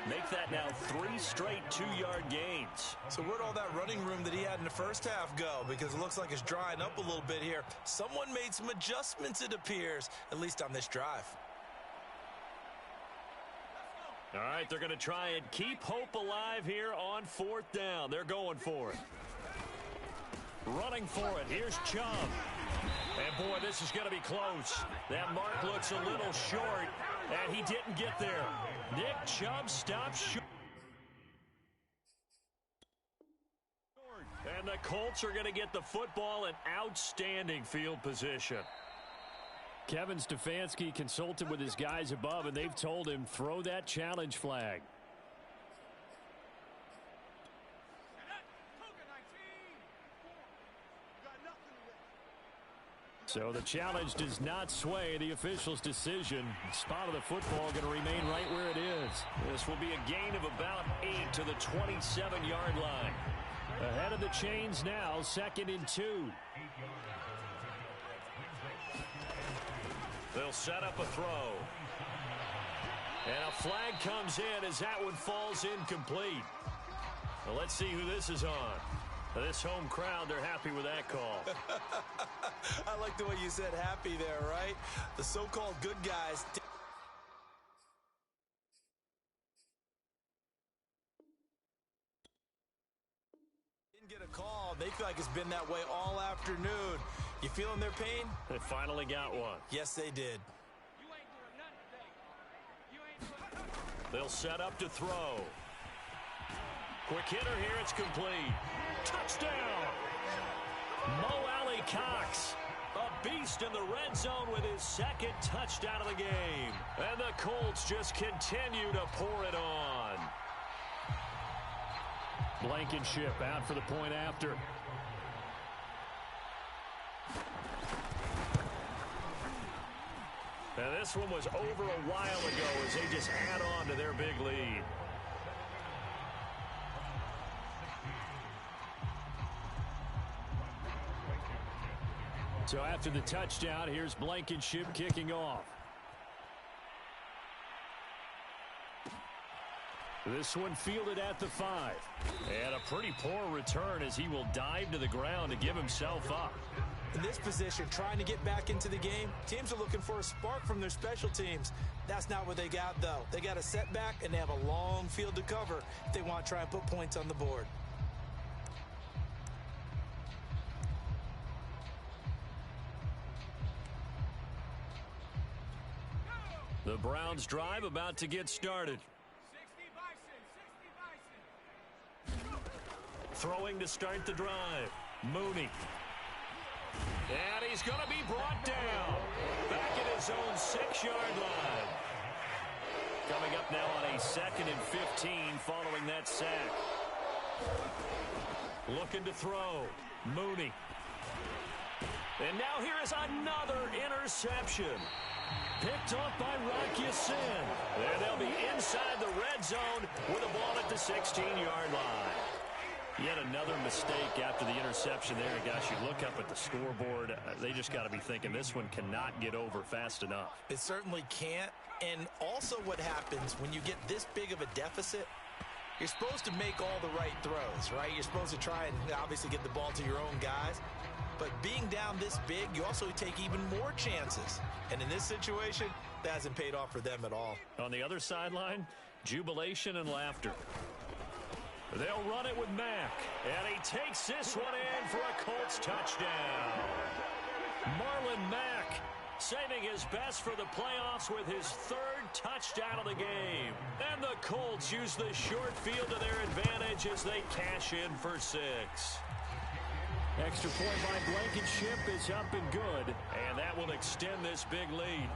A: Make that now 3 straight 2-yard gains.
B: So where'd all that running room that he had in the 1st half go? Because it looks like it's drying up a little bit here. Someone made some adjustments, it appears, at least on this drive.
A: All right, they're going to try and keep hope alive here on 4th down. They're going for it. Running for it. Here's Chubb. And, boy, this is going to be close. That mark looks a little short, and he didn't get there. Nick Chubb stops short. And the Colts are going to get the football in outstanding field position.
D: Kevin Stefanski consulted with his guys above, and they've told him, throw that challenge flag. So the challenge does not sway the official's decision. Spot of the football going to remain right where it is.
A: This will be a gain of about 8 to the 27-yard line.
D: Ahead of the chains now, 2nd and 2.
A: They'll set up a throw. And a flag comes in as that one falls incomplete. Well, let's see who this is on. This home crowd, they're happy with that call.
B: I like the way you said happy there, right? The so-called good guys didn't get They feel like it's been that way all afternoon. You feeling their pain?
C: They finally got one.
B: Yes, they did.
C: They'll set up to throw. Quick hitter here. It's complete. Touchdown! Mo Alley-Cox, a beast in the red zone with his second touchdown of the game. And the Colts just continue to pour it on.
D: Blankenship out for the point after.
C: And this one was over a while ago as they just add on to their big lead.
D: So after the touchdown, here's Blankenship kicking off. This one fielded at the 5.
C: And a pretty poor return as he will dive to the ground to give himself up.
B: In this position, trying to get back into the game, teams are looking for a spark from their special teams. That's not what they got, though. They got a setback, and they have a long field to cover if they want to try and put points on the board.
C: The Browns drive about to get started. Throwing to start the drive. Mooney. And he's going to be brought down. Back at his own 6-yard line. Coming up now on a 2nd and 15 following that sack. Looking to throw. Mooney. And now here is another interception. Picked off by Rock Ya-Sin. And they'll be inside the red zone with a ball at the 16-yard line. Yet another mistake after the interception there. Gosh, you look up at the scoreboard. They just got to be thinking this one cannot get over fast enough.
B: It certainly can't. And also what happens when you get this big of a deficit, you're supposed to make all the right throws, right? You're supposed to try and obviously get the ball to your own guys. But being down this big, you also take even more chances. And in this situation, that hasn't paid off for them at all.
C: On the other sideline, jubilation and laughter. They'll run it with Mack. And he takes this one in for a Colts touchdown. Marlon Mack saving his best for the playoffs with his 3rd touchdown of the game. And the Colts use the short field to their advantage as they cash in for 6.
D: Extra point by Blankenship is up and good.
C: And that will extend this big lead.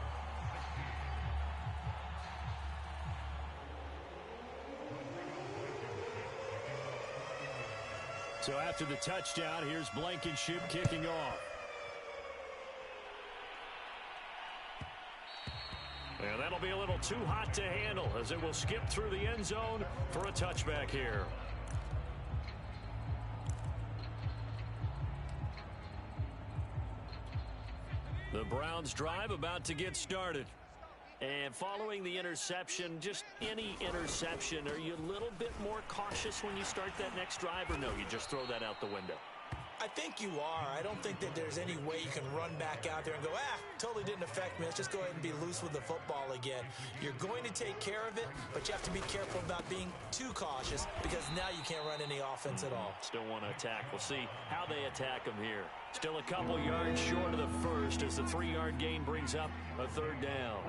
D: So after the touchdown, here's Blankenship kicking off.
C: And that'll be a little too hot to handle as it will skip through the end zone for a touchback here. The Browns drive about to get started. And following the interception, just any interception, are you a little bit more cautious when you start that next drive, or no, you just throw that out the window?
B: I think you are. I don't think that there's any way you can run back out there and go, totally didn't affect me. Let's just go ahead and be loose with the football again. You're going to take care of it, but you have to be careful about being too cautious because now you can't run any offense at all.
C: Still want to attack. We'll see how they attack them here. Still a couple yards short of the first as the 3-yard gain brings up a 3rd down.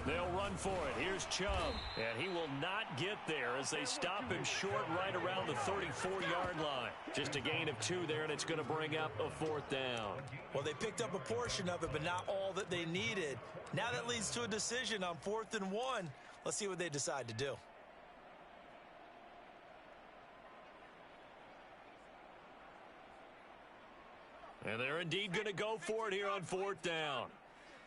C: They'll run for it. Here's Chubb. And he will not get there as they stop him short right around the 34-yard line. Just a gain of 2 there, and it's going to bring up a 4th down.
B: Well, they picked up a portion of it, but not all that they needed. Now that leads to a decision on 4th and 1. Let's see what they decide to do.
C: And they're indeed going to go for it here on 4th down.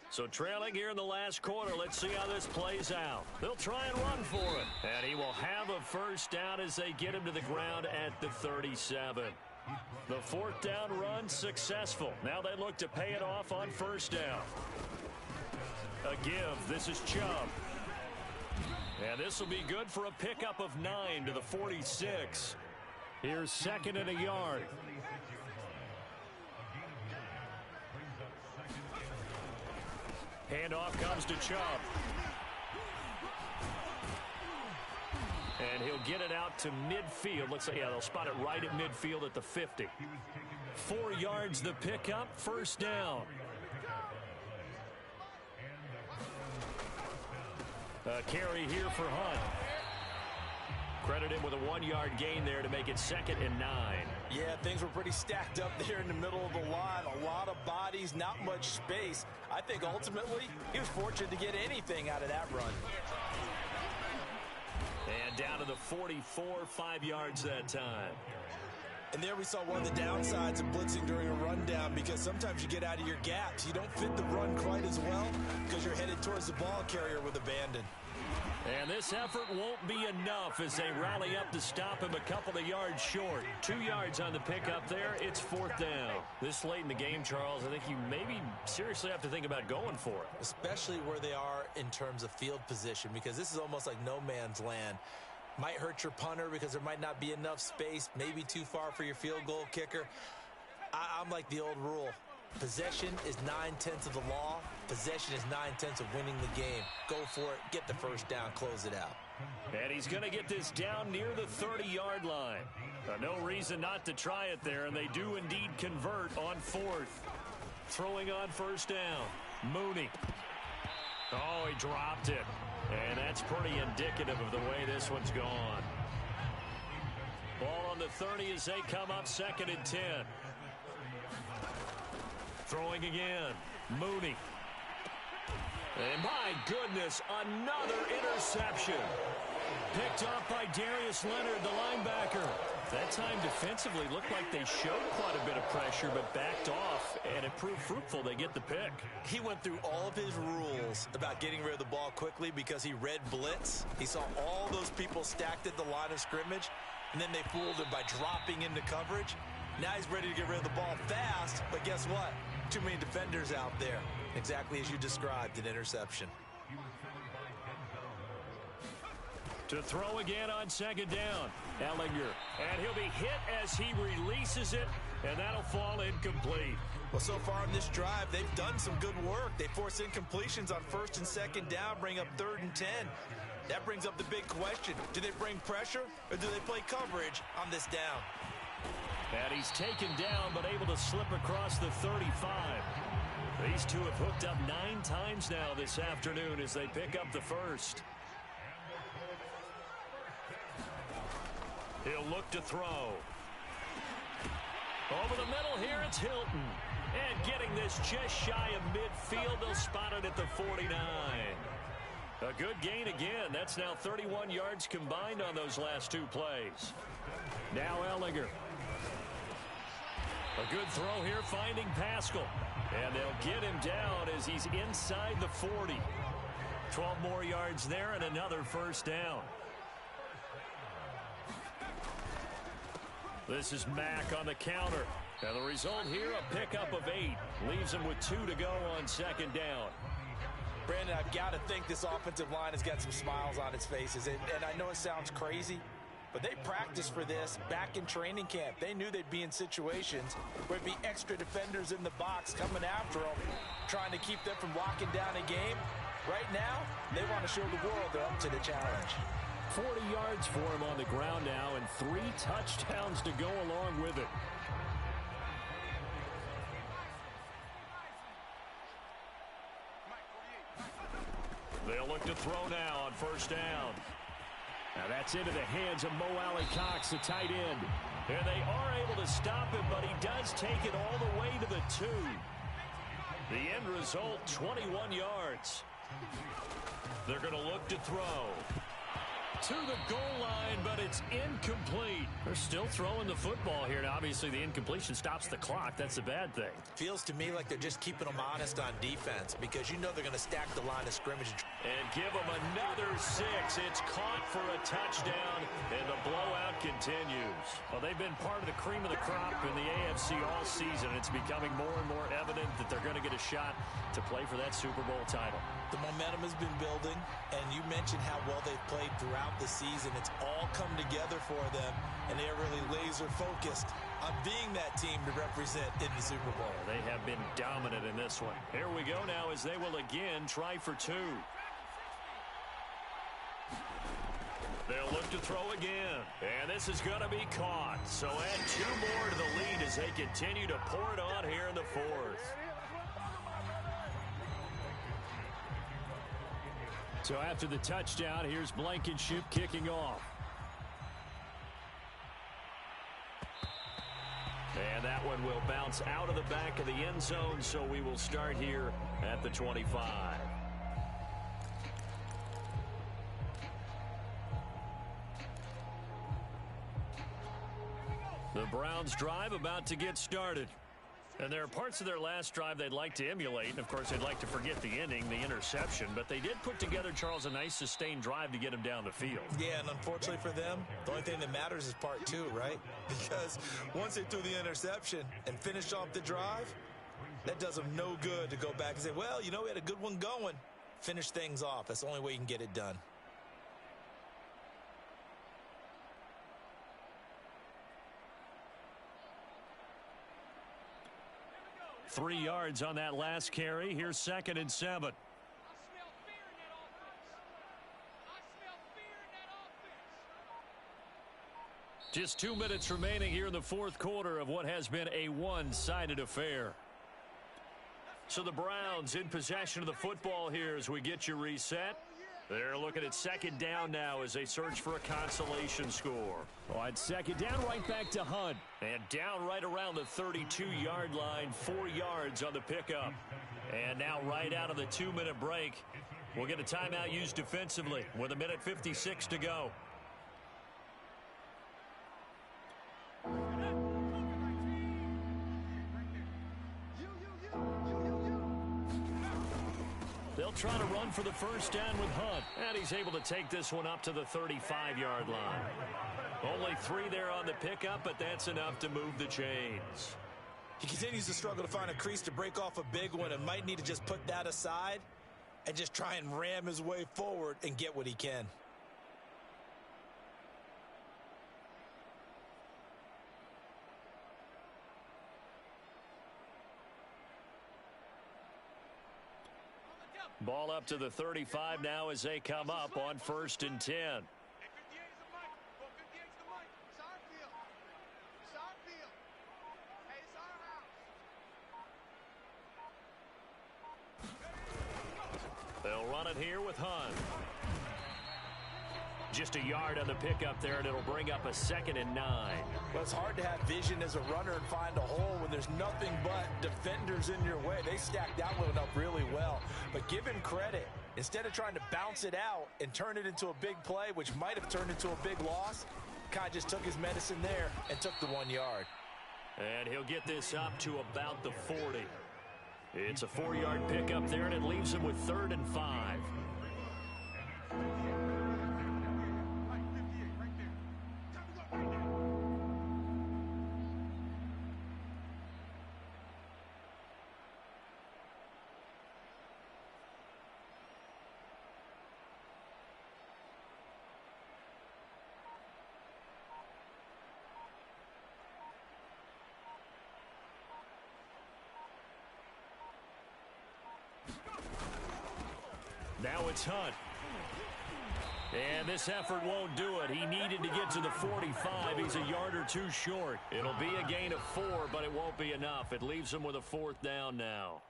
C: So trailing here in the last quarter, let's see how this plays out. They'll try and run for it. And he will have a 1st down as they get him to the ground at the 37. The 4th down run successful. Now they look to pay it off on 1st down. A give. This is Chubb. And this will be good for a pickup of 9 to the 46.
D: Here's 2nd and a yard.
C: Handoff comes to Chubb. And he'll get it out to midfield. Looks like, yeah, they'll spot it right at midfield at the 50. 4 yards the pickup, first down. A carry here for Hunt. Credit him with a 1-yard gain there to make it 2nd and 9.
B: Yeah, things were pretty stacked up there in the middle of the line. A lot of bodies, not much space. I think ultimately he was fortunate to get anything out of that run.
C: And down to the 44, 5 yards that time.
B: And there we saw one of the downsides of blitzing during a rundown, because sometimes you get out of your gaps. You don't fit the run quite as well because you're headed towards the ball carrier with abandon.
C: And this effort won't be enough as they rally up to stop him a couple of yards short. 2 yards on the pickup there. It's 4th down. This late in the game, Charles, I think you maybe seriously have to think about going for it.
B: Especially where they are in terms of field position, because this is almost like no man's land. Might hurt your punter because there might not be enough space, maybe too far for your field goal kicker. I'm like the old rule. Possession is 9/10 of the law. Possession is 9/10 of winning the game. Go for it. Get the first down. Close it out.
C: And he's going to get this down near the 30-yard line. No reason not to try it there, and they do indeed convert on 4th. Throwing on first down. Mooney. Oh, he dropped it. And that's pretty indicative of the way this one's gone. Ball on the 30 as they come up 2nd and 10. Throwing again. Mooney. And my goodness, another interception. Picked off by Darius Leonard, the linebacker. That time defensively looked like they showed quite a bit of pressure but backed off, and it proved fruitful. They get the pick.
B: He went through all of his rules about getting rid of the ball quickly because he read blitz. He saw all those people stacked at the line of scrimmage, and then they fooled him by dropping into coverage. Now he's ready to get rid of the ball fast, but guess what? Too many defenders out there. Exactly as you described, an interception.
C: To throw again on 2nd down. Ehlinger. And he'll be hit as he releases it, and that'll fall incomplete.
B: Well, so far in this drive, they've done some good work. They force incompletions on 1st and 2nd down, bring up 3rd and 10. That brings up the big question. Do they bring pressure, or do they play coverage on this down?
C: And he's taken down, but able to slip across the 35. These two have hooked up 9 times now this afternoon as they pick up the first. He'll look to throw. Over the middle here, it's Hilton. And getting this just shy of midfield, they'll spot it at the 49. A good gain again. That's now 31 yards combined on those last 2 plays. Now Ehlinger. A good throw here, finding Pascal. And they'll get him down as he's inside the 40. 12 more yards there and another first down. This is Mack on the counter. And the result here, a pickup of 8. Leaves him with 2 to go on 2nd down.
B: Brandon, I've got to think this offensive line has got some smiles on its faces. And I know it sounds crazy, but they practiced for this back in training camp. They knew they'd be in situations where there'd be extra defenders in the box coming after them, trying to keep them from locking down a game. Right now, they want to show the world they're up to the challenge.
C: 40 yards for him on the ground now and 3 touchdowns to go along with it. They'll look to throw now on first down. Now that's into the hands of Mo Alley-Cox, the tight end. And they are able to stop him, but he does take it all the way to the 2. The end result, 21 yards. They're going to look to throw. To the goal line, but it's incomplete. They're still throwing the football here. Now, obviously, the incompletion stops the clock. That's a bad thing.
B: Feels to me like they're just keeping them honest on defense because you know they're going to stack the line of scrimmage.
C: And give them another 6. It's caught for a touchdown, and the blowout continues. Well, they've been part of the cream of the crop in the AFC all season. It's becoming more and more evident that they're going to get a shot to play for that Super Bowl title.
B: The momentum has been building, and you mentioned how well they've played throughout the season. It's all come together for them, and they are really laser-focused on being that team to represent in the Super Bowl.
C: They have been dominant in this one. Here we go now as they will again try for 2.
A: They'll look to throw again. And this is going to be caught. So add 2 more to the lead as they continue to pour it on here in the 4th.
D: So after the touchdown, here's Blankenship kicking off.
A: And that one will bounce out of the back of the end zone, so we will start here at the 25. The Browns drive about to get started. And there are parts of their last drive they'd like to emulate. And, of course, they'd like to forget the ending, the interception. But they did put together, Charles, a nice sustained drive to get him down the field.
B: Yeah, and unfortunately for them, the only thing that matters is part 2, right? Because once they threw the interception and finished off the drive, that does them no good to go back and say, well, you know, we had a good one going. Finish things off. That's the only way you can get it done.
A: Three yards on that last carry. Here's 2nd and 7. Just 2 minutes remaining here in the 4th quarter of what has been a one-sided affair. So the Browns in possession of the football here as we get you reset. They're looking at 2nd down now as they search for a consolation score.
D: On 2nd down, right back to Hunt.
A: And down right around the 32-yard line, 4 yards on the pickup. And now right out of the 2-minute break, we'll get a timeout used defensively with 1:56 to go. They'll try to run for the first down with Hunt. And he's able to take this one up to the 35-yard line. Only 3 there on the pickup, but that's enough to move the chains.
B: He continues to struggle to find a crease to break off a big one and might need to just put that aside and just try and ram his way forward and get what he can.
A: Ball up to the 35 now as they come up on 1st and 10. They'll run it here with Hunt. Just a yard on the pickup there, and it'll bring up a 2nd and 9.
B: Well, it's hard to have vision as a runner and find a hole when there's nothing but defenders in your way. They stacked that one up really well. But give him credit. Instead of trying to bounce it out and turn it into a big play, which might have turned into a big loss, Kai just took his medicine there and took the 1 yard.
A: And he'll get this up to about the 40. It's a 4-yard pickup there, and it leaves him with 3rd and 5. Now it's Hunt. And this effort won't do it. He needed to get to the 45. He's a yard or 2 short. It'll be a gain of 4, but it won't be enough. It leaves him with a 4th down now.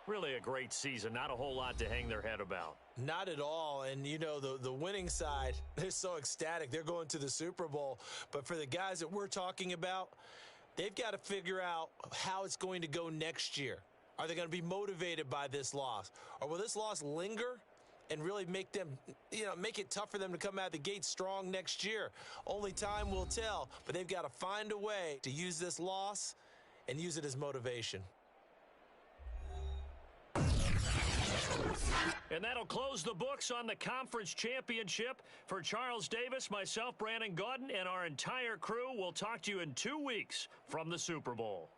A: Really a great season. Not a whole lot to hang their head about.
B: Not at all. And, you know, the winning side, they're so ecstatic. They're going to the Super Bowl. But for the guys that we're talking about, they've got to figure out how it's going to go next year. Are they going to be motivated by this loss? Or will this loss linger and really make them, make it tough for them to come out of the gate strong next year? Only time will tell, but they've got to find a way to use this loss and use it as motivation.
A: And that'll close the books on the conference championship. For Charles Davis, myself, Brandon Gaudin, and our entire crew, we'll talk to you in 2 weeks from the Super Bowl.